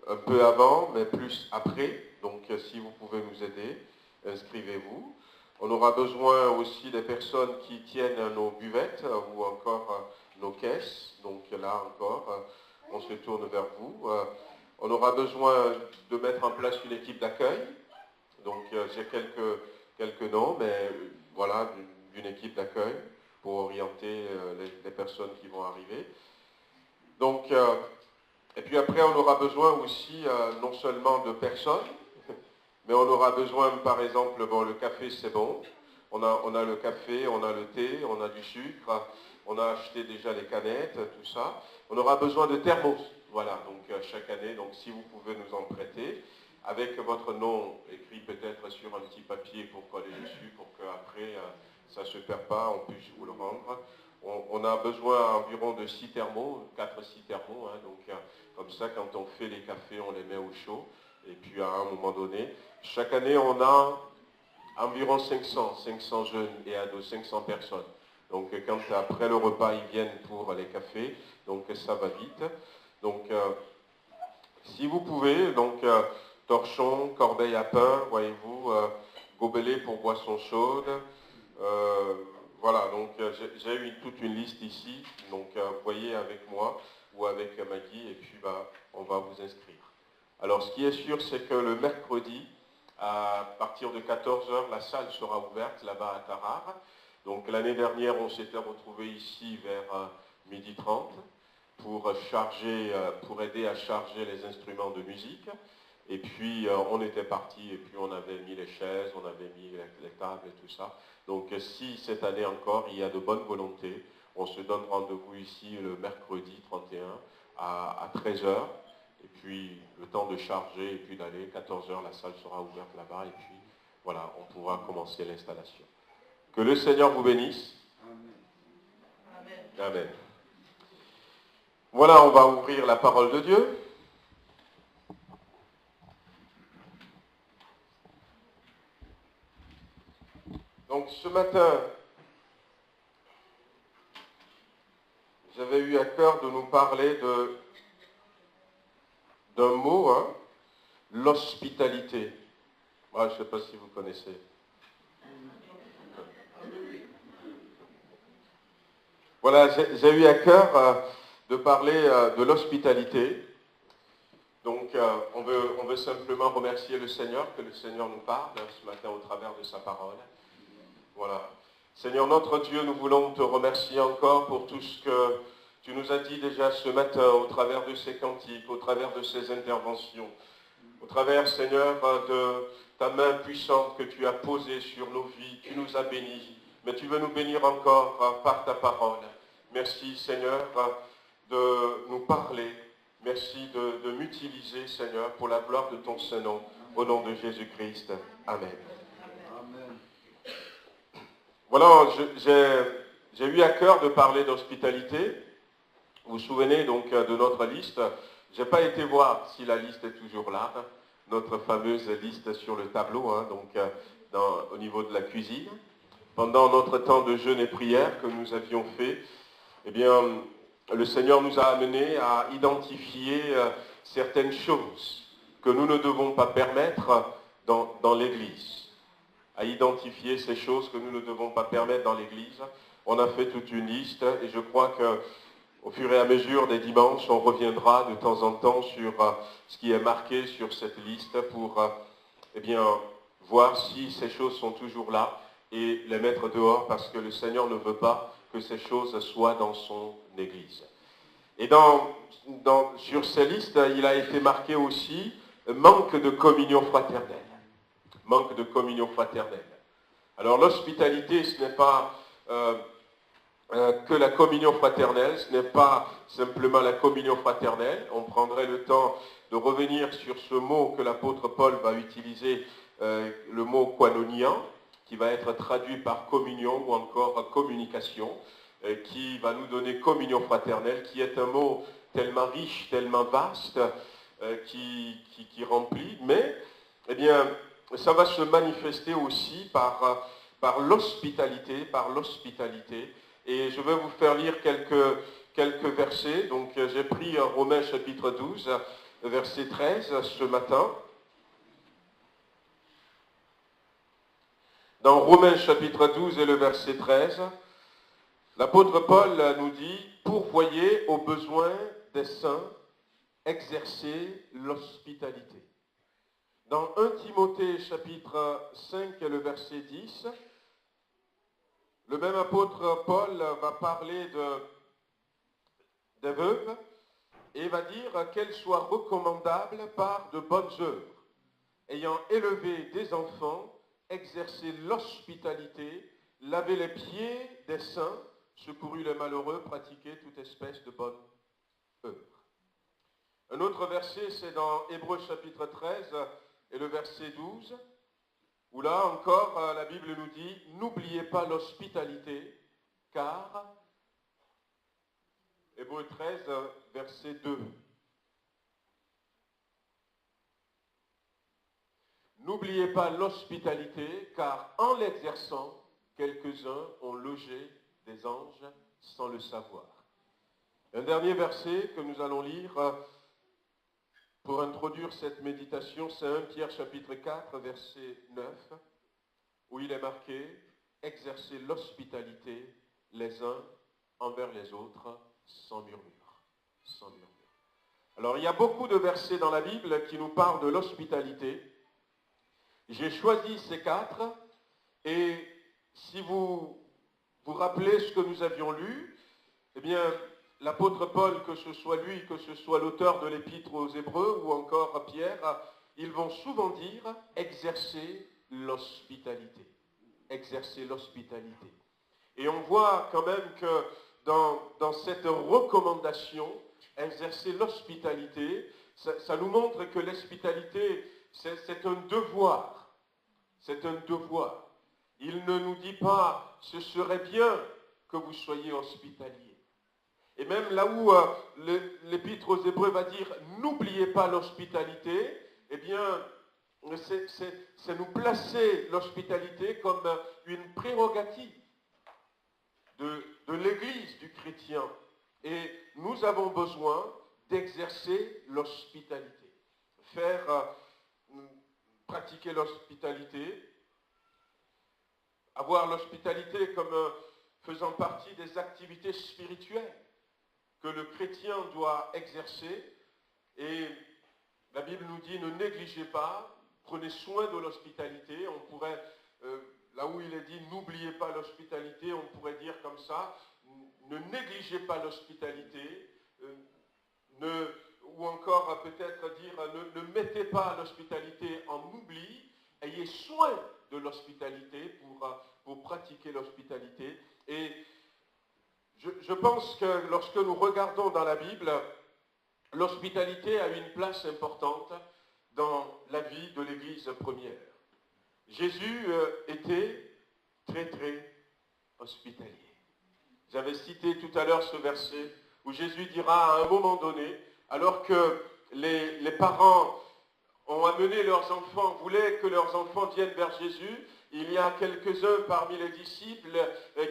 un peu avant, mais plus après. Donc si vous pouvez nous aider, inscrivez-vous. On aura besoin aussi des personnes qui tiennent nos buvettes ou encore nos caisses. Donc là encore, on se tourne vers vous. On aura besoin de mettre en place une équipe d'accueil. Donc j'ai quelques noms, mais voilà, d'une équipe d'accueil pour orienter les personnes qui vont arriver. Donc, et puis après, on aura besoin aussi non seulement de personnes, mais on aura besoin, par exemple, le café c'est bon, on a le café, on a le thé, on a du sucre, on a acheté déjà les canettes, tout ça. On aura besoin de thermos, voilà, donc chaque année, donc si vous pouvez nous en prêter, avec votre nom écrit peut-être sur un petit papier pour coller dessus, pour qu'après, ça ne se perd pas, on puisse vous le rendre. On a besoin environ de 6 thermos, 4-6 thermos, donc comme ça, quand on fait les cafés, on les met au chaud. Et puis à un moment donné, chaque année, on a environ 500 jeunes et ados, 500 personnes. Donc quand après le repas, ils viennent pour les cafés, donc ça va vite. Donc si vous pouvez, donc torchon, corbeille à pain, voyez-vous, gobelet pour boissons chaudes. Voilà, donc j'ai eu toute une liste ici, donc voyez avec moi ou avec Maggie, et puis on va vous inscrire. Alors ce qui est sûr, c'est que le mercredi, à partir de 14h, la salle sera ouverte là-bas à Tarare. Donc l'année dernière, on s'était retrouvés ici vers 12h30 pour aider à charger les instruments de musique. Et puis on était parti et puis on avait mis les chaises, on avait mis les tables et tout ça. Donc si cette année encore il y a de bonne volonté, on se donne rendez-vous ici le mercredi 31 à 13h. Et puis le temps de charger et puis d'aller, 14h, la salle sera ouverte là-bas. Et puis voilà, on pourra commencer l'installation. Que le Seigneur vous bénisse. Amen. Amen. Voilà, on va ouvrir la parole de Dieu. Donc ce matin, j'avais eu à cœur de nous parler d'un mot, l'hospitalité. Je ne sais pas si vous connaissez. Voilà, j'ai eu à cœur de parler de l'hospitalité. Donc on veut simplement remercier le Seigneur, que le Seigneur nous parle ce matin au travers de sa parole. Voilà. Seigneur notre Dieu, nous voulons te remercier encore pour tout ce que tu nous as dit déjà ce matin au travers de ces cantiques, au travers de ces interventions, au travers, Seigneur, de ta main puissante que tu as posée sur nos vies. Tu nous as bénis, mais tu veux nous bénir encore par ta parole. Merci, Seigneur, de nous parler. Merci de m'utiliser, Seigneur, pour la gloire de ton Saint-Nom, au nom de Jésus-Christ. Amen. Voilà, j'ai eu à cœur de parler d'hospitalité. Vous vous souvenez donc de notre liste. Je n'ai pas été voir si la liste est toujours là, notre fameuse liste sur le tableau, au niveau de la cuisine. Pendant notre temps de jeûne et prière que nous avions fait, eh bien, le Seigneur nous a amenés à identifier certaines choses que nous ne devons pas permettre dans l'Église. À identifier ces choses que nous ne devons pas permettre dans l'Église. On a fait toute une liste et je crois que Au fur et à mesure des dimanches, on reviendra de temps en temps sur ce qui est marqué sur cette liste pour eh bien, voir si ces choses sont toujours là et les mettre dehors parce que le Seigneur ne veut pas que ces choses soient dans son Église. Et sur ces listes, il a été marqué aussi manque de communion fraternelle. Manque de communion fraternelle. Alors l'hospitalité, ce n'est pas que la communion fraternelle, ce n'est pas simplement la communion fraternelle. On prendrait le temps de revenir sur ce mot que l'apôtre Paul va utiliser, le mot koinonia, qui va être traduit par communion ou encore communication, qui va nous donner communion fraternelle, qui est un mot tellement riche, tellement vaste, qui remplit, mais eh bien, ça va se manifester aussi par l'hospitalité, Et je vais vous faire lire quelques versets. Donc j'ai pris Romains chapitre 12, verset 13 ce matin. Dans Romains chapitre 12 et le verset 13, l'apôtre Paul nous dit « Pourvoyez aux besoins des saints, exercez l'hospitalité ». Dans 1 Timothée chapitre 5 et le verset 10, le même apôtre Paul va parler des veuves et va dire qu'elles soient recommandables par de bonnes œuvres, ayant élevé des enfants, exercé l'hospitalité, lavé les pieds des saints, secouru les malheureux, pratiqué toute espèce de bonne œuvre. Un autre verset, c'est dans Hébreux chapitre 13 et le verset 12, où là encore, la Bible nous dit « N'oubliez pas l'hospitalité, car... » Hébreux 13, verset 2. « N'oubliez pas l'hospitalité, car en l'exerçant, quelques-uns ont logé des anges sans le savoir. » Un dernier verset que nous allons lire pour introduire cette méditation, c'est 1 Pierre chapitre 4, verset 9, où il est marqué « Exercez l'hospitalité les uns envers les autres sans murmure. » Sans murmure. Alors il y a beaucoup de versets dans la Bible qui nous parlent de l'hospitalité. J'ai choisi ces 4, et si vous vous rappelez ce que nous avions lu, eh bien, l'apôtre Paul, que ce soit lui, que ce soit l'auteur de l'épître aux Hébreux ou encore Pierre, ils vont souvent dire « exercer l'hospitalité ». Exercer l'hospitalité. Et on voit quand même que dans cette recommandation, exercer l'hospitalité, ça nous montre que l'hospitalité, c'est un devoir. C'est un devoir. Il ne nous dit pas « ce serait bien que vous soyez hospitaliers ». Et même là où l'épître aux Hébreux va dire « n'oubliez pas l'hospitalité », eh bien, c'est nous placer l'hospitalité comme une prérogative de l'Église du chrétien. Et nous avons besoin d'exercer l'hospitalité. Pratiquer l'hospitalité, avoir l'hospitalité comme faisant partie des activités spirituelles que le chrétien doit exercer. Et la Bible nous dit, ne négligez pas, prenez soin de l'hospitalité. On pourrait, là où il est dit, n'oubliez pas l'hospitalité, on pourrait dire comme ça, ne négligez pas l'hospitalité, ou encore peut-être dire, ne mettez pas l'hospitalité en oubli, ayez soin de l'hospitalité pour pratiquer l'hospitalité. Et je pense que lorsque nous regardons dans la Bible, l'hospitalité a une place importante dans la vie de l'Église première. Jésus était très très hospitalier. J'avais cité tout à l'heure ce verset où Jésus dira à un moment donné, alors que les parents ont amené leurs enfants, voulaient que leurs enfants viennent vers Jésus, il y a quelques-uns parmi les disciples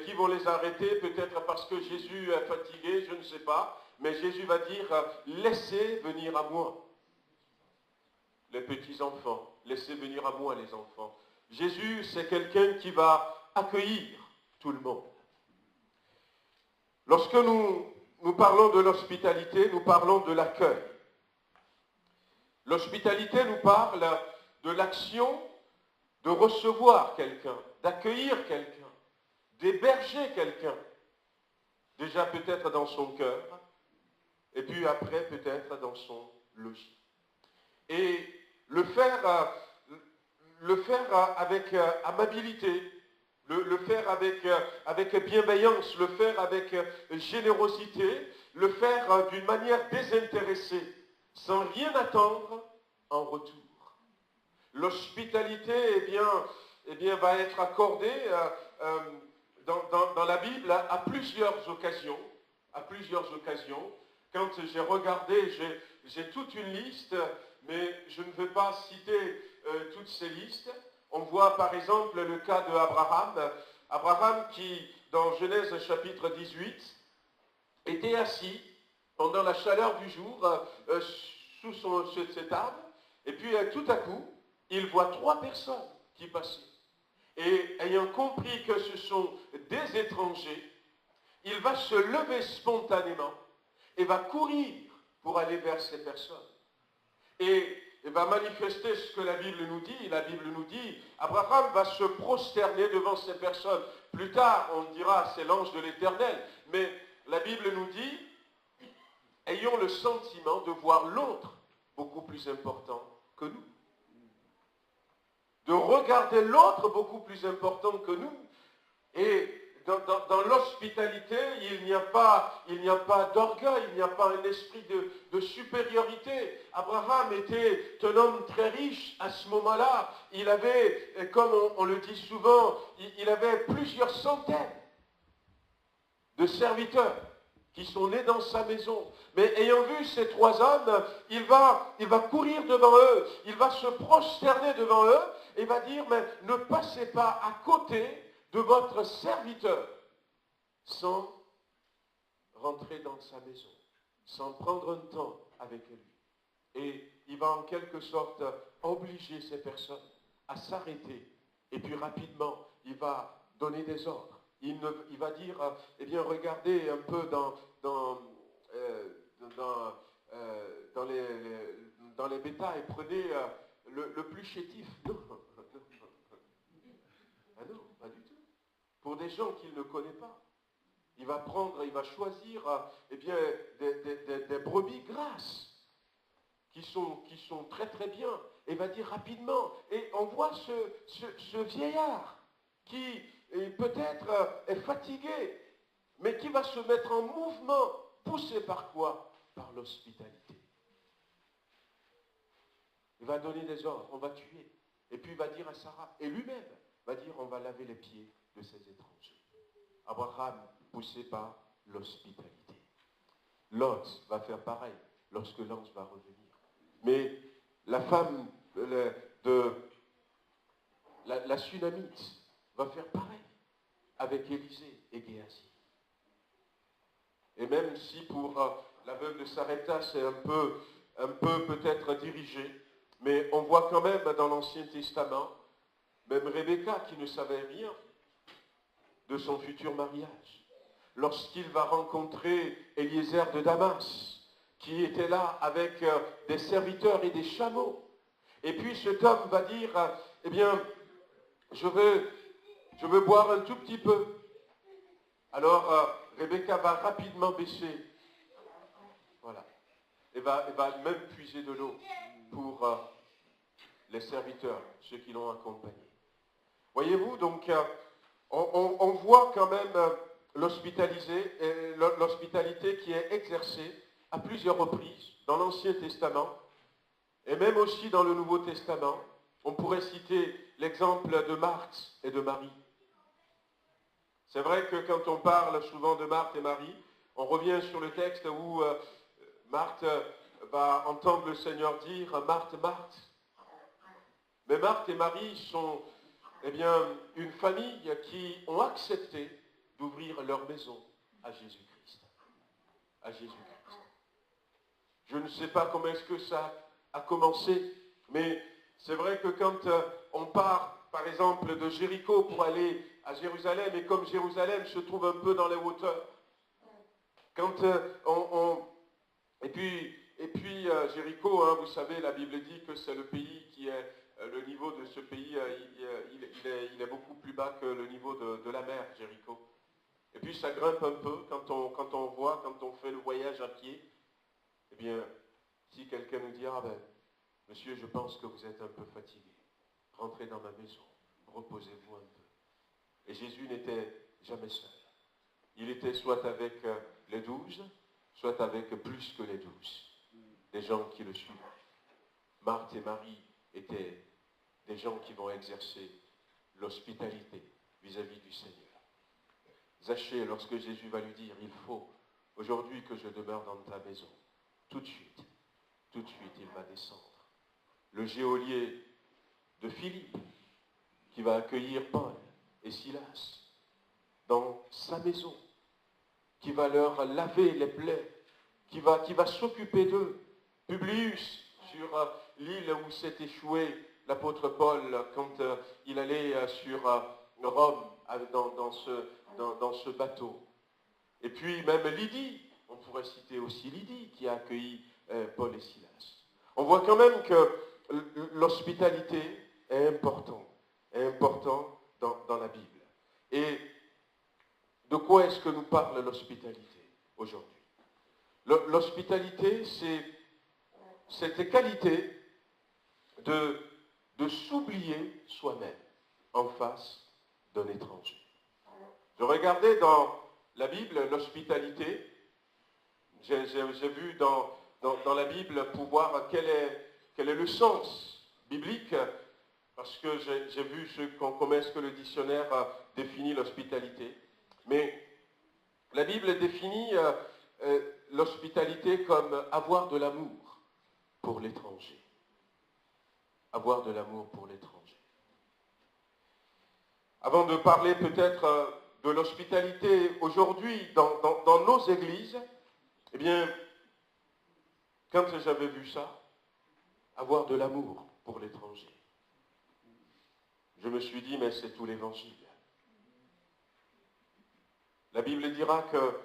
qui vont les arrêter, peut-être parce que Jésus est fatigué, je ne sais pas, mais Jésus va dire, laissez venir à moi les petits-enfants, laissez venir à moi les enfants. Jésus, c'est quelqu'un qui va accueillir tout le monde. Lorsque nous nous parlons de l'hospitalité, nous parlons de l'accueil. L'hospitalité nous parle de l'action de recevoir quelqu'un, d'accueillir quelqu'un, d'héberger quelqu'un. Déjà peut-être dans son cœur, et puis après peut-être dans son logis. Et le faire avec amabilité, le faire avec bienveillance, le faire avec générosité, le faire d'une manière désintéressée, sans rien attendre en retour. L'hospitalité, va être accordée dans la Bible à plusieurs occasions. À plusieurs occasions. Quand j'ai regardé, j'ai toute une liste, mais je ne veux pas citer toutes ces listes. On voit par exemple le cas d'Abraham. Abraham qui, dans Genèse chapitre 18, était assis pendant la chaleur du jour sous cet arbre. Et puis tout à coup, il voit 3 personnes qui passaient. Et ayant compris que ce sont des étrangers, il va se lever spontanément et va courir pour aller vers ces personnes. Et va manifester ce que la Bible nous dit. La Bible nous dit, Abraham va se prosterner devant ces personnes. Plus tard, on dira, c'est l'ange de l'Éternel. Mais la Bible nous dit, ayons le sentiment de voir l'autre beaucoup plus important que nous. De regarder l'autre beaucoup plus important que nous. Et dans l'hospitalité, il n'y a pas d'orgueil, il n'y a pas un esprit de supériorité. Abraham était un homme très riche à ce moment-là. Il avait, comme on le dit souvent, il avait plusieurs centaines de serviteurs qui sont nés dans sa maison. Mais ayant vu ces 3 hommes, il va courir devant eux, il va se prosterner devant eux et va dire, mais ne passez pas à côté de votre serviteur sans rentrer dans sa maison, sans prendre un temps avec lui. Et il va en quelque sorte obliger ces personnes à s'arrêter. Et puis rapidement, il va donner des ordres. Il va dire, regardez un peu dans les bétails, prenez le plus chétif. Non. Ah non, pas du tout. Pour des gens qu'il ne connaît pas. Il va choisir des brebis grasses qui sont très très bien. Et va dire rapidement. Et on voit ce vieillard qui peut-être est fatigué, mais qui va se mettre en mouvement, poussé par quoi? Par l'hospitalité. Il va donner des ordres, on va tuer. Et puis il va dire à Sarah, et lui-même va dire, on va laver les pieds de ces étrangers. Abraham, poussé par l'hospitalité. Lot va faire pareil lorsque l'ange va revenir. Mais la femme la Sunamite va faire pareil avec Élisée et Géasi. Et même si pour la veuve de Sarepta, c'est un peu peut-être dirigé, mais on voit quand même dans l'Ancien Testament, même Rebecca qui ne savait rien de son futur mariage, lorsqu'il va rencontrer Eliezer de Damas, qui était là avec des serviteurs et des chameaux. Et puis cet homme va dire, je veux boire un tout petit peu. Alors Rebecca va rapidement baisser. Voilà. Et va même puiser de l'eau pour les serviteurs, ceux qui l'ont accompagné. Voyez-vous, donc, on voit quand même l'hospitalité qui est exercée à plusieurs reprises dans l'Ancien Testament et même aussi dans le Nouveau Testament. On pourrait citer l'exemple de Marthe et de Marie. C'est vrai que quand on parle souvent de Marthe et Marie, on revient sur le texte où Marthe va entendre le Seigneur dire « Marthe, Marthe ». Mais Marthe et Marie sont une famille qui ont accepté d'ouvrir leur maison à Jésus-Christ. À Jésus-Christ. Je ne sais pas comment est-ce que ça a commencé, mais c'est vrai que quand on part, par exemple, de Jéricho pour aller à Jérusalem, et comme Jérusalem se trouve un peu dans les hauteurs, Quand et puis Jéricho, hein, vous savez, la Bible dit que c'est le pays qui est, le niveau de ce pays, il est beaucoup plus bas que le niveau de la mer, Jéricho. Et puis ça grimpe un peu quand on fait le voyage à pied. Eh bien, si quelqu'un nous dit, ah ben, monsieur, je pense que vous êtes un peu fatigué, rentrez dans ma maison, reposez-vous un peu. Et Jésus n'était jamais seul. Il était soit avec les 12, soit avec plus que les 12, des gens qui le suivaient. Marthe et Marie étaient des gens qui vont exercer l'hospitalité vis-à-vis du Seigneur. Zachée, lorsque Jésus va lui dire, il faut aujourd'hui que je demeure dans ta maison, tout de suite, il va descendre. Le geôlier de Philippe, qui va accueillir Paul et Silas dans sa maison, qui va leur laver les plaies, qui va s'occuper d'eux. Publius, sur l'île où s'est échoué l'apôtre Paul quand il allait sur Rome dans ce bateau. Et puis même Lydie, on pourrait citer aussi Lydie qui a accueilli Paul et Silas. On voit quand même que l'hospitalité est important dans la Bible. Et de quoi est-ce que nous parle l'hospitalité aujourd'hui? L'hospitalité, c'est cette qualité de s'oublier soi-même en face d'un étranger. Je regardais dans la Bible l'hospitalité. J'ai vu dans la Bible pour voir quel est le sens biblique, parce que j'ai vu comment est-ce que le dictionnaire définit l'hospitalité. Mais la Bible définit l'hospitalité comme avoir de l'amour pour l'étranger. Avoir de l'amour pour l'étranger. Avant de parler peut-être de l'hospitalité aujourd'hui dans nos églises, eh bien, quand j'avais vu ça, avoir de l'amour pour l'étranger, je me suis dit, mais c'est tout l'évangile. La Bible dira que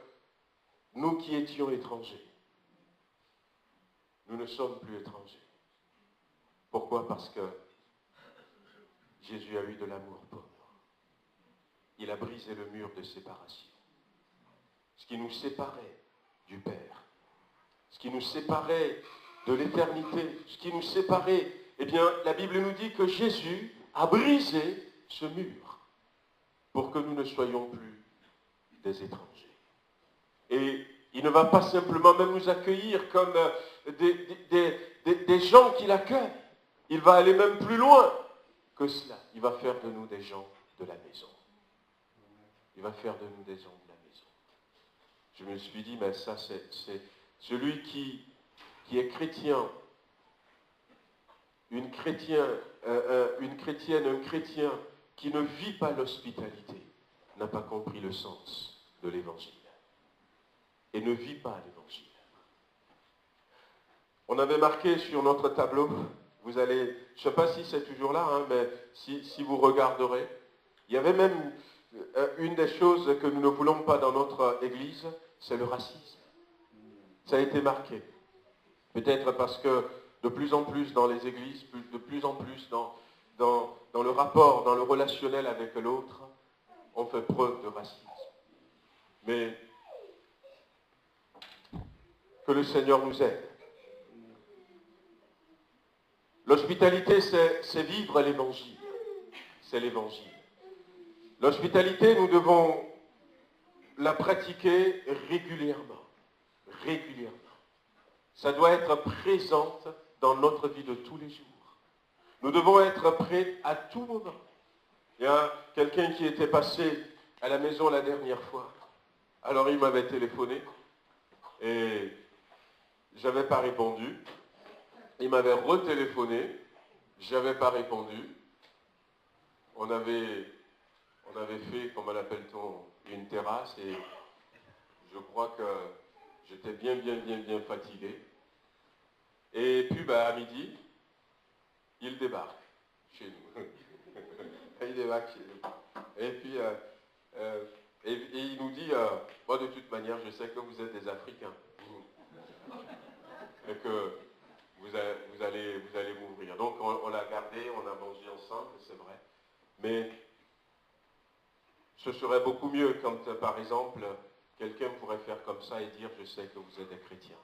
nous qui étions étrangers, nous ne sommes plus étrangers. Pourquoi? Parce que Jésus a eu de l'amour pour nous. Il a brisé le mur de séparation. Ce qui nous séparait du Père, ce qui nous séparait de l'éternité, ce qui nous séparait, eh bien, la Bible nous dit que Jésus a brisé ce mur pour que nous ne soyons plus des étrangers. Et il ne va pas simplement même nous accueillir comme des gens qui l'accueillent. Il va aller même plus loin que cela. Il va faire de nous des gens de la maison. Il va faire de nous des gens de la maison. Je me suis dit, mais ça c'est celui qui est chrétien, une chrétienne, un chrétien qui ne vit pas l'hospitalité, n'a pas compris le sens de l'évangile. Et ne vit pas l'évangile. On avait marqué sur notre tableau, vous allez, je ne sais pas si c'est toujours là, hein, mais si vous regarderez, il y avait même une des choses que nous ne voulons pas dans notre Église, c'est le racisme. Ça a été marqué. Peut-être parce que de plus en plus dans les églises, de plus en plus dans le rapport, dans le relationnel avec l'autre, on fait preuve de racisme. Mais que le Seigneur nous aide. L'hospitalité, c'est vivre l'évangile. C'est l'évangile. L'hospitalité, nous devons la pratiquer régulièrement. Régulièrement. Ça doit être présente dans notre vie de tous les jours. Nous devons être prêts à tout moment. Il y a quelqu'un qui était passé à la maison la dernière fois. Alors il m'avait téléphoné et je n'avais pas répondu. Il m'avait retéléphoné, je n'avais pas répondu. On avait fait, comment l'appelle-t-on, une terrasse et je crois que j'étais bien fatigué. Et puis à midi, il débarque chez nous. Il débarque chez nous. Et puis Et il nous dit, moi de toute manière, je sais que vous êtes des Africains. Et que vous allez m'ouvrir. Donc on l'a gardé, on a mangé ensemble, c'est vrai. Mais ce serait beaucoup mieux quand, par exemple, quelqu'un pourrait faire comme ça et dire, je sais que vous êtes des chrétiens.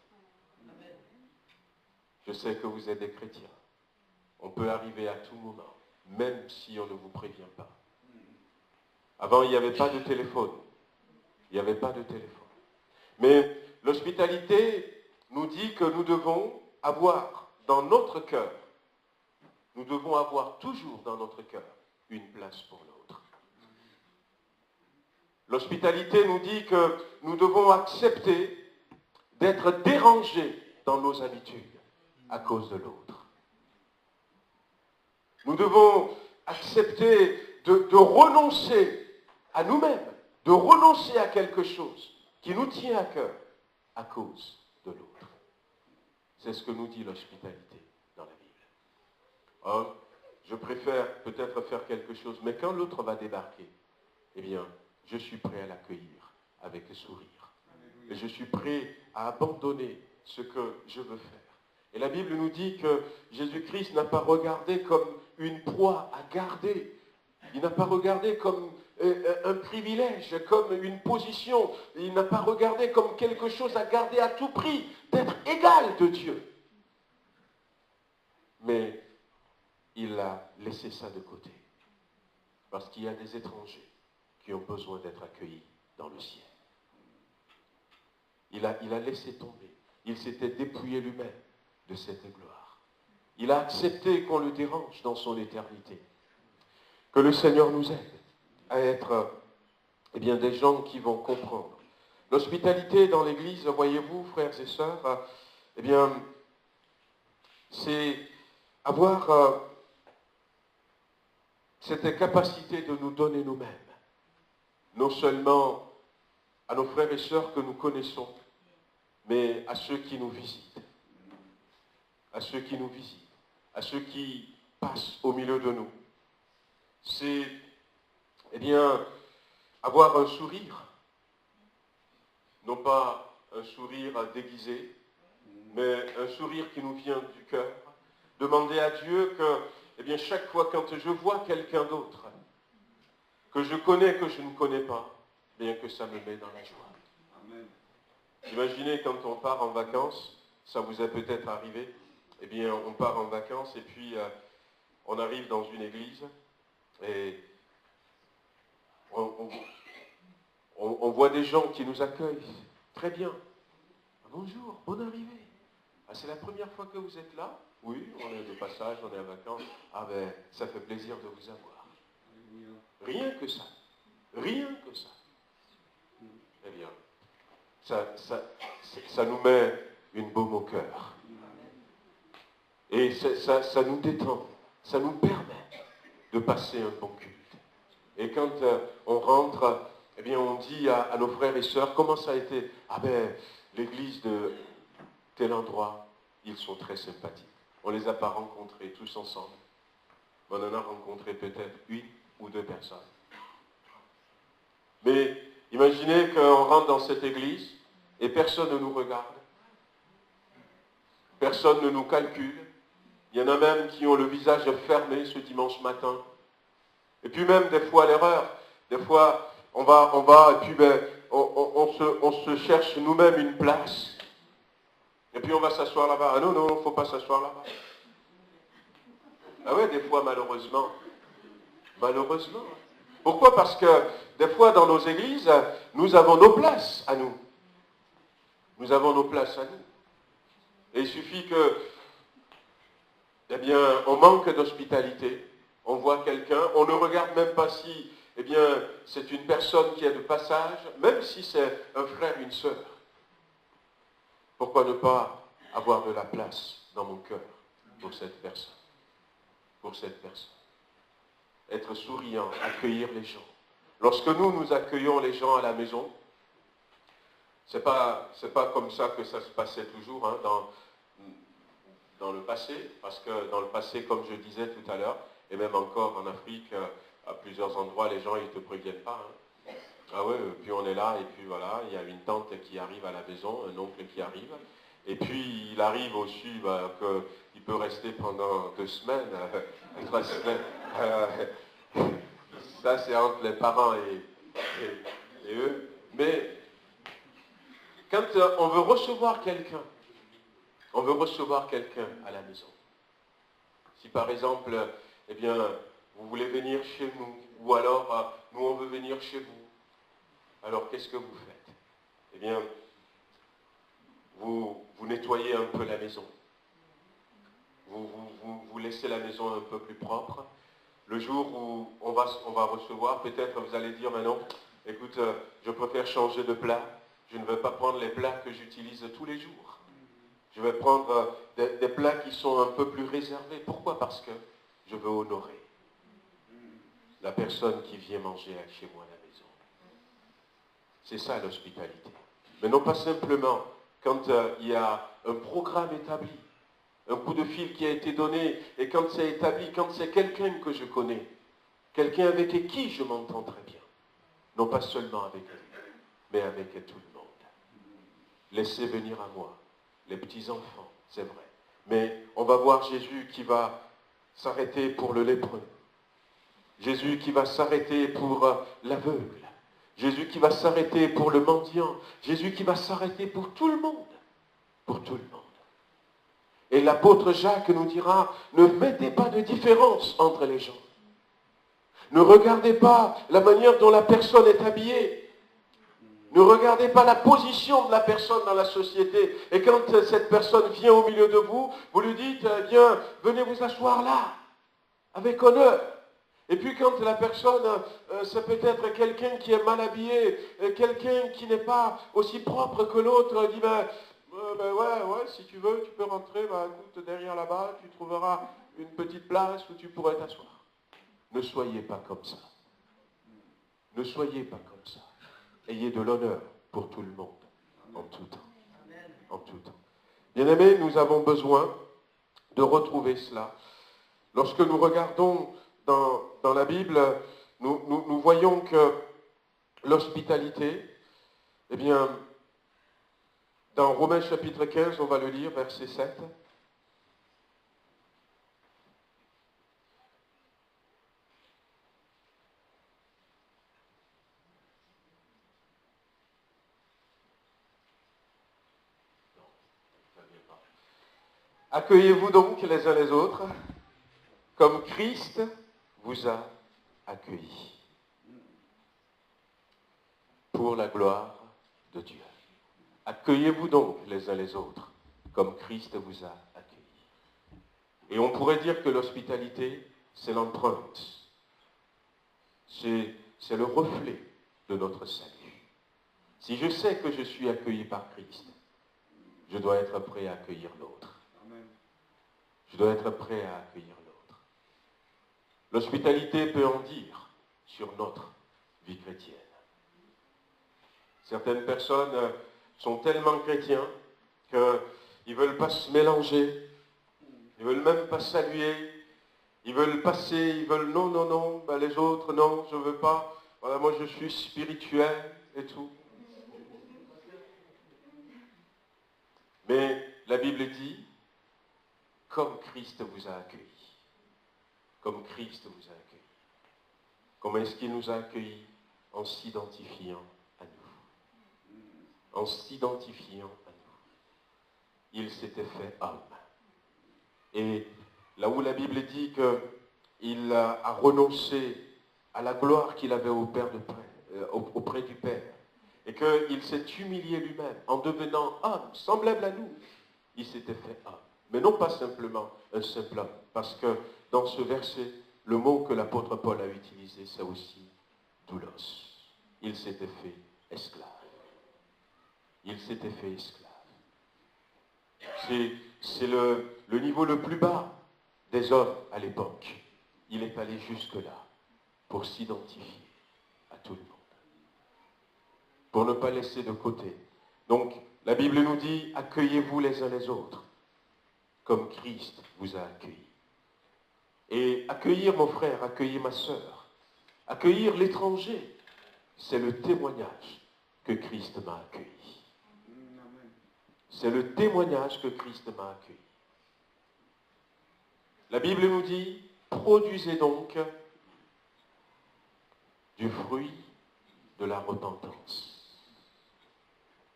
Je sais que vous êtes des chrétiens. On peut arriver à tout moment, même si on ne vous prévient pas. Avant, il n'y avait pas de téléphone. Il n'y avait pas de téléphone. Mais l'hospitalité nous dit que nous devons avoir dans notre cœur, nous devons avoir toujours dans notre cœur une place pour l'autre. L'hospitalité nous dit que nous devons accepter d'être dérangés dans nos habitudes à cause de l'autre. Nous devons accepter de renoncer à nous-mêmes, de renoncer à quelque chose qui nous tient à cœur à cause de l'autre. C'est ce que nous dit l'hospitalité dans la Bible. Or, je préfère peut-être faire quelque chose, mais quand l'autre va débarquer, eh bien, je suis prêt à l'accueillir avec le sourire. Et je suis prêt à abandonner ce que je veux faire. Et la Bible nous dit que Jésus-Christ n'a pas regardé comme une proie à garder. Il n'a pas regardé comme un privilège, comme une position. Il n'a pas regardé comme quelque chose à garder à tout prix, d'être égal de Dieu. Mais il a laissé ça de côté. Parce qu'il y a des étrangers qui ont besoin d'être accueillis dans le ciel. Il a laissé tomber. Il s'était dépouillé lui-même de cette gloire. Il a accepté qu'on le dérange dans son éternité. Que le Seigneur nous aide à être des gens qui vont comprendre. L'hospitalité dans l'Église, voyez-vous, frères et sœurs, c'est avoir cette capacité de nous donner nous-mêmes. Non seulement à nos frères et sœurs que nous connaissons, mais à ceux qui nous visitent. À ceux qui nous visitent. À ceux qui passent au milieu de nous. C'est, avoir un sourire. Non pas un sourire déguisé, mais un sourire qui nous vient du cœur. Demander à Dieu que, chaque fois quand je vois quelqu'un d'autre, que je connais, que je ne connais pas, bien que ça me met dans la joie. Amen. Imaginez quand on part en vacances, ça vous est peut-être arrivé, on part en vacances et puis on arrive dans une église et on voit des gens qui nous accueillent. Très bien. Bonjour, bonne arrivée. Ah, c'est la première fois que vous êtes là? Oui, on est de passage, on est en vacances. Ah ben, ça fait plaisir de vous avoir. Rien que ça. Rien que ça. Eh bien, ça nous met une baume au cœur. Et ça nous détend. Ça nous permet de passer un bon culte. Et quand on rentre, on dit à nos frères et sœurs, comment ça a été? Ah ben, l'église de tel endroit, ils sont très sympathiques. On ne les a pas rencontrés tous ensemble. On en a rencontré peut-être une ou deux personnes. Mais imaginez qu'on rentre dans cette église et personne ne nous regarde. Personne ne nous calcule. Il y en a même qui ont le visage fermé ce dimanche matin. Et puis même des fois l'erreur. Des fois on va et puis on se cherche nous-mêmes une place. Et puis on va s'asseoir là-bas. Ah non, il ne faut pas s'asseoir là-bas. Ah ouais, des fois malheureusement. Malheureusement. Pourquoi? Parce que des fois dans nos églises, nous avons nos places à nous. Nous avons nos places à nous. Et il suffit que, on manque d'hospitalité. On voit quelqu'un, on ne regarde même pas si, c'est une personne qui est de passage, même si c'est un frère, une sœur. Pourquoi ne pas avoir de la place dans mon cœur pour cette personne? Pour cette personne. Être souriant, accueillir les gens. Lorsque nous accueillons les gens à la maison, c'est pas comme ça que ça se passait toujours dans le passé, parce que dans le passé, comme je disais tout à l'heure, et même encore en Afrique, à plusieurs endroits, les gens ils ne te préviennent pas. Ah ouais, puis on est là, et puis voilà, il y a une tante qui arrive à la maison, un oncle qui arrive, et puis il arrive aussi qu'il peut rester pendant 2 semaines, 3 semaines. Ça, c'est entre les parents et eux. Mais quand on veut recevoir quelqu'un à la maison. Si par exemple, eh bien, vous voulez venir chez nous, ou alors nous on veut venir chez vous, alors qu'est-ce que vous faites? Eh bien, vous nettoyez un peu la maison. Vous laissez la maison un peu plus propre. Le jour où on va recevoir, peut-être vous allez dire maintenant, écoute, je préfère changer de plat. Je ne veux pas prendre les plats que j'utilise tous les jours. Je vais prendre des plats qui sont un peu plus réservés. Pourquoi? Parce que je veux honorer la personne qui vient manger chez moi à la maison. C'est ça l'hospitalité. Mais non pas simplement quand il y a un programme établi, un coup de fil qui a été donné, et quand c'est établi, quand c'est quelqu'un que je connais, quelqu'un avec qui je m'entends très bien. Non pas seulement avec lui, mais avec tout le monde. Laissez venir à moi les petits-enfants, c'est vrai. Mais on va voir Jésus qui va s'arrêter pour le lépreux. Jésus qui va s'arrêter pour l'aveugle. Jésus qui va s'arrêter pour le mendiant. Jésus qui va s'arrêter pour tout le monde. Pour tout le monde. Et l'apôtre Jacques nous dira, ne mettez pas de différence entre les gens. Ne regardez pas la manière dont la personne est habillée. Ne regardez pas la position de la personne dans la société. Et quand cette personne vient au milieu de vous, vous lui dites, eh bien, venez vous asseoir là, avec honneur. Et puis quand la personne, c'est peut-être quelqu'un qui est mal habillé, quelqu'un qui n'est pas aussi propre que l'autre, dit, ouais, si tu veux, tu peux rentrer, écoute, derrière là-bas, tu trouveras une petite place où tu pourrais t'asseoir. Ne soyez pas comme ça. Ne soyez pas comme ça. Ayez de l'honneur pour tout le monde, en tout temps. En tout temps. Bien-aimés, nous avons besoin de retrouver cela. Lorsque nous regardons dans la Bible, nous voyons que l'hospitalité, eh bien, dans Romains chapitre 15, on va le lire, verset 7. Accueillez-vous donc les uns les autres, comme Christ vous a accueillis, pour la gloire de Dieu. Accueillez-vous donc les uns les autres, comme Christ vous a accueillis. Et on pourrait dire que l'hospitalité, c'est l'empreinte. C'est le reflet de notre salut. Si je sais que je suis accueilli par Christ, je dois être prêt à accueillir l'autre. Je dois être prêt à accueillir l'autre. L'hospitalité peut en dire sur notre vie chrétienne. Certaines personnes sont tellement chrétiens qu'ils ne veulent pas se mélanger, ils ne veulent même pas saluer, ils veulent passer, ils veulent non, les autres, non, je ne veux pas, voilà, moi je suis spirituel et tout. Mais la Bible dit, comme Christ vous a accueillis. Comme Christ vous a accueillis. Comment est-ce qu'il nous a accueillis? En s'identifiant à nous. En s'identifiant à nous. Il s'était fait homme. Et là où la Bible dit qu'il a renoncé à la gloire qu'il avait auprès du Père, et qu'il s'est humilié lui-même en devenant homme, semblable à nous, il s'était fait homme. Mais non pas simplement un simple homme, parce que dans ce verset, le mot que l'apôtre Paul a utilisé, c'est aussi doulos. Il s'était fait esclave. Il s'était fait esclave. C'est le niveau le plus bas des hommes à l'époque. Il est allé jusque-là pour s'identifier à tout le monde. Pour ne pas laisser de côté. Donc, la Bible nous dit, accueillez-vous les uns les autres, comme Christ vous a accueillis. Et accueillir mon frère, accueillir ma sœur, accueillir l'étranger, c'est le témoignage que Christ m'a accueilli. C'est le témoignage que Christ m'a accueilli. La Bible nous dit, produisez donc du fruit de la repentance.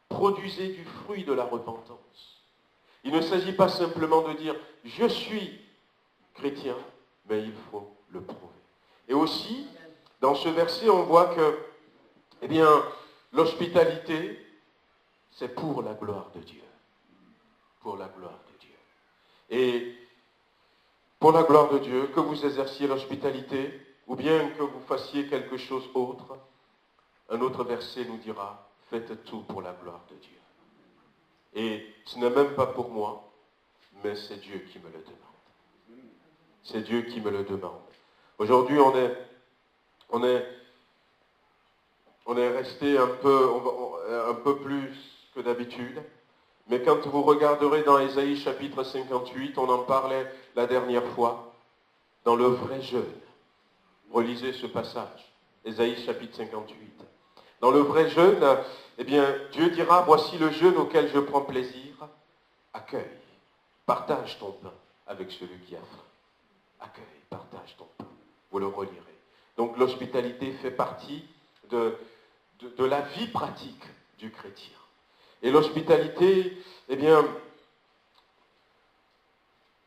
Produisez du fruit de la repentance. Il ne s'agit pas simplement de dire « je suis chrétien », mais il faut le prouver. Et aussi, dans ce verset, on voit que, eh bien, l'hospitalité, c'est pour la gloire de Dieu. Pour la gloire de Dieu. Et pour la gloire de Dieu, que vous exerciez l'hospitalité, ou bien que vous fassiez quelque chose autre, un autre verset nous dira, faites tout pour la gloire de Dieu. Et ce n'est même pas pour moi, mais c'est Dieu qui me le demande. C'est Dieu qui me le demande. Aujourd'hui, on est resté un peu plus que d'habitude, mais quand vous regarderez dans Ésaïe chapitre 58, on en parlait la dernière fois, dans le vrai jeûne. Relisez ce passage, Ésaïe chapitre 58. Dans le vrai jeûne, eh bien, Dieu dira, voici le jeûne auquel je prends plaisir, accueille, partage ton pain avec celui qui a faim. Accueille, partage ton pain. Vous le relirez. Donc l'hospitalité fait partie de la vie pratique du chrétien. Et l'hospitalité, eh bien,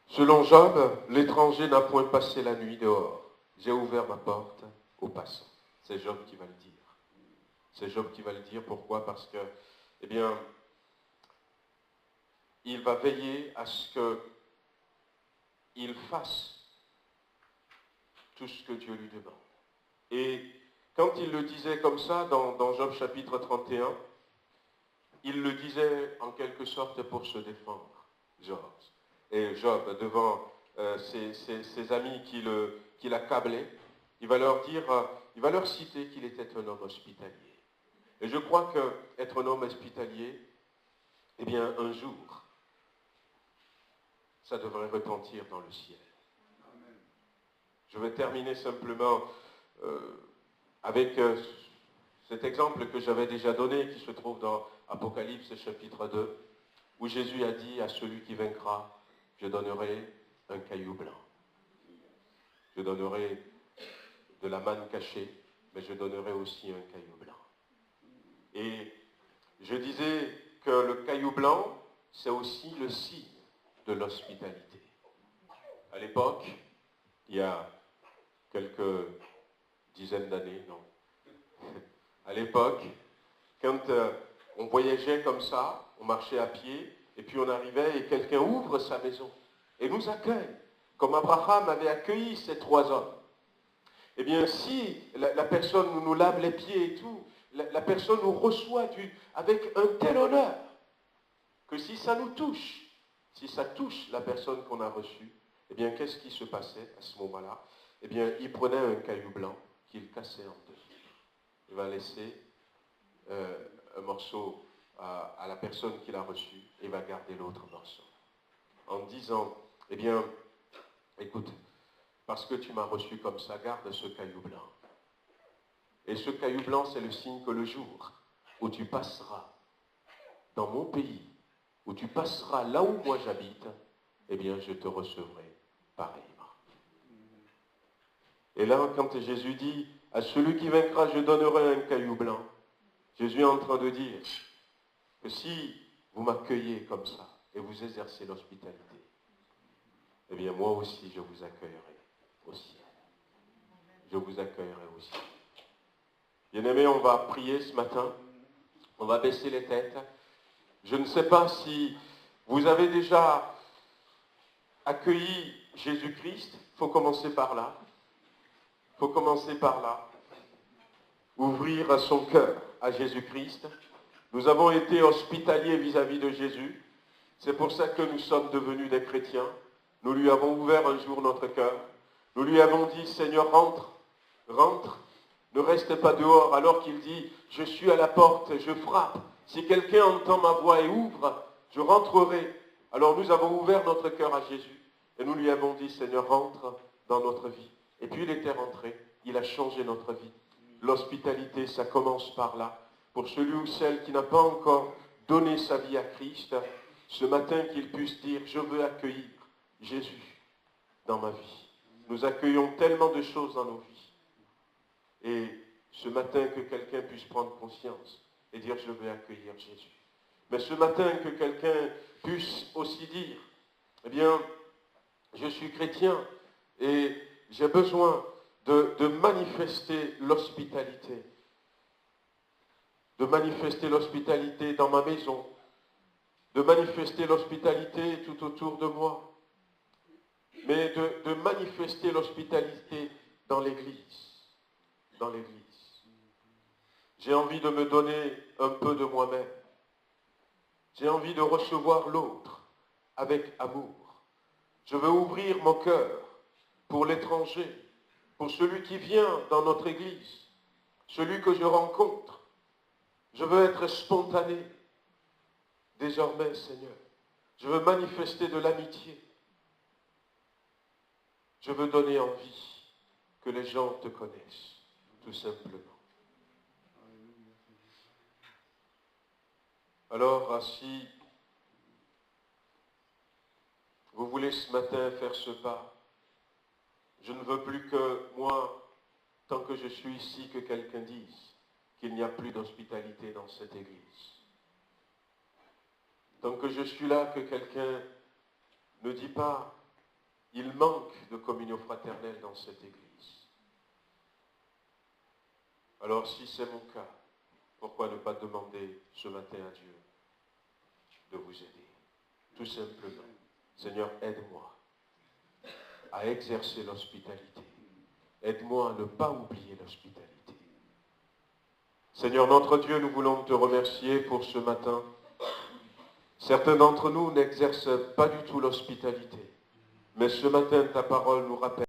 selon Job, l'étranger n'a point passé la nuit dehors. J'ai ouvert ma porte aux passants. C'est Job qui va le dire. C'est Job qui va le dire. Pourquoi? Parce que, eh bien, il va veiller à ce qu'il fasse tout ce que Dieu lui demande. Et quand il le disait comme ça, dans Job chapitre 31, il le disait en quelque sorte pour se défendre, Job. Et Job, devant ses amis qui l'accablaient, il va leur citer qu'il était un homme hospitalier. Et je crois qu'être un homme hospitalier, eh bien, un jour, ça devrait retentir dans le ciel. Je vais terminer simplement avec cet exemple que j'avais déjà donné, qui se trouve dans Apocalypse chapitre 2, où Jésus a dit à celui qui vaincra, je donnerai un caillou blanc. Je donnerai de la manne cachée, mais je donnerai aussi un caillou blanc. Et je disais que le caillou blanc, c'est aussi le signe de l'hospitalité. À l'époque, il y a quelques dizaines d'années, non. À l'époque, quand on voyageait comme ça, on marchait à pied, et puis on arrivait et quelqu'un ouvre sa maison et nous accueille, comme Abraham avait accueilli ces 3 hommes. Eh bien, si la personne nous lave les pieds et tout, la personne nous reçoit avec un tel honneur, que si ça nous touche, si ça touche la personne qu'on a reçue, eh bien, qu'est-ce qui se passait à ce moment-là? Eh bien, il prenait un caillou blanc qu'il cassait en deux. Il va laisser un morceau à la personne qui l'a reçu et va garder l'autre morceau. En disant, eh bien, écoute, parce que tu m'as reçu comme ça, garde ce caillou blanc. Et ce caillou blanc, c'est le signe que le jour où tu passeras dans mon pays, où tu passeras là où moi j'habite, eh bien, je te recevrai pareillement. Et là, quand Jésus dit, à celui qui vaincra, je donnerai un caillou blanc, Jésus est en train de dire que si vous m'accueillez comme ça et vous exercez l'hospitalité, eh bien, moi aussi, je vous accueillerai au ciel. Je vous accueillerai aussi. Bien-aimés, on va prier ce matin. On va baisser les têtes. Je ne sais pas si vous avez déjà accueilli Jésus-Christ. Il faut commencer par là. Il faut commencer par là. Ouvrir son cœur à Jésus-Christ. Nous avons été hospitaliers vis-à-vis de Jésus. C'est pour ça que nous sommes devenus des chrétiens. Nous lui avons ouvert un jour notre cœur. Nous lui avons dit, Seigneur, rentre, rentre. Ne reste pas dehors, alors qu'il dit, je suis à la porte, je frappe. Si quelqu'un entend ma voix et ouvre, je rentrerai. Alors nous avons ouvert notre cœur à Jésus et nous lui avons dit, Seigneur, rentre dans notre vie. Et puis il était rentré, il a changé notre vie. l'hospitalité, ça commence par là. Pour celui ou celle qui n'a pas encore donné sa vie à Christ, ce matin qu'il puisse dire, je veux accueillir Jésus dans ma vie. Nous accueillons tellement de choses dans nos vies. Et ce matin que quelqu'un puisse prendre conscience et dire, je veux accueillir Jésus. Mais ce matin que quelqu'un puisse aussi dire, eh bien, je suis chrétien et j'ai besoin de manifester l'hospitalité. De manifester l'hospitalité dans ma maison. De manifester l'hospitalité tout autour de moi. Mais de manifester l'hospitalité dans l'Église. Dans l'Église. J'ai envie de me donner un peu de moi-même. J'ai envie de recevoir l'autre avec amour. Je veux ouvrir mon cœur pour l'étranger, pour celui qui vient dans notre Église, celui que je rencontre. Je veux être spontané. Désormais, Seigneur, je veux manifester de l'amitié. Je veux donner envie que les gens te connaissent, tout simplement. Alors, si vous voulez ce matin faire ce pas, je ne veux plus que moi, tant que je suis ici, que quelqu'un dise qu'il n'y a plus d'hospitalité dans cette Église. Tant que je suis là, que quelqu'un ne dit pas, il manque de communion fraternelle dans cette Église. Alors si c'est mon cas, pourquoi ne pas demander ce matin à Dieu de vous aider? Tout simplement. Seigneur, aide-moi à exercer l'hospitalité. Aide-moi à ne pas oublier l'hospitalité. Seigneur notre Dieu, nous voulons te remercier pour ce matin. Certains d'entre nous n'exercent pas du tout l'hospitalité. Mais ce matin, ta parole nous rappelle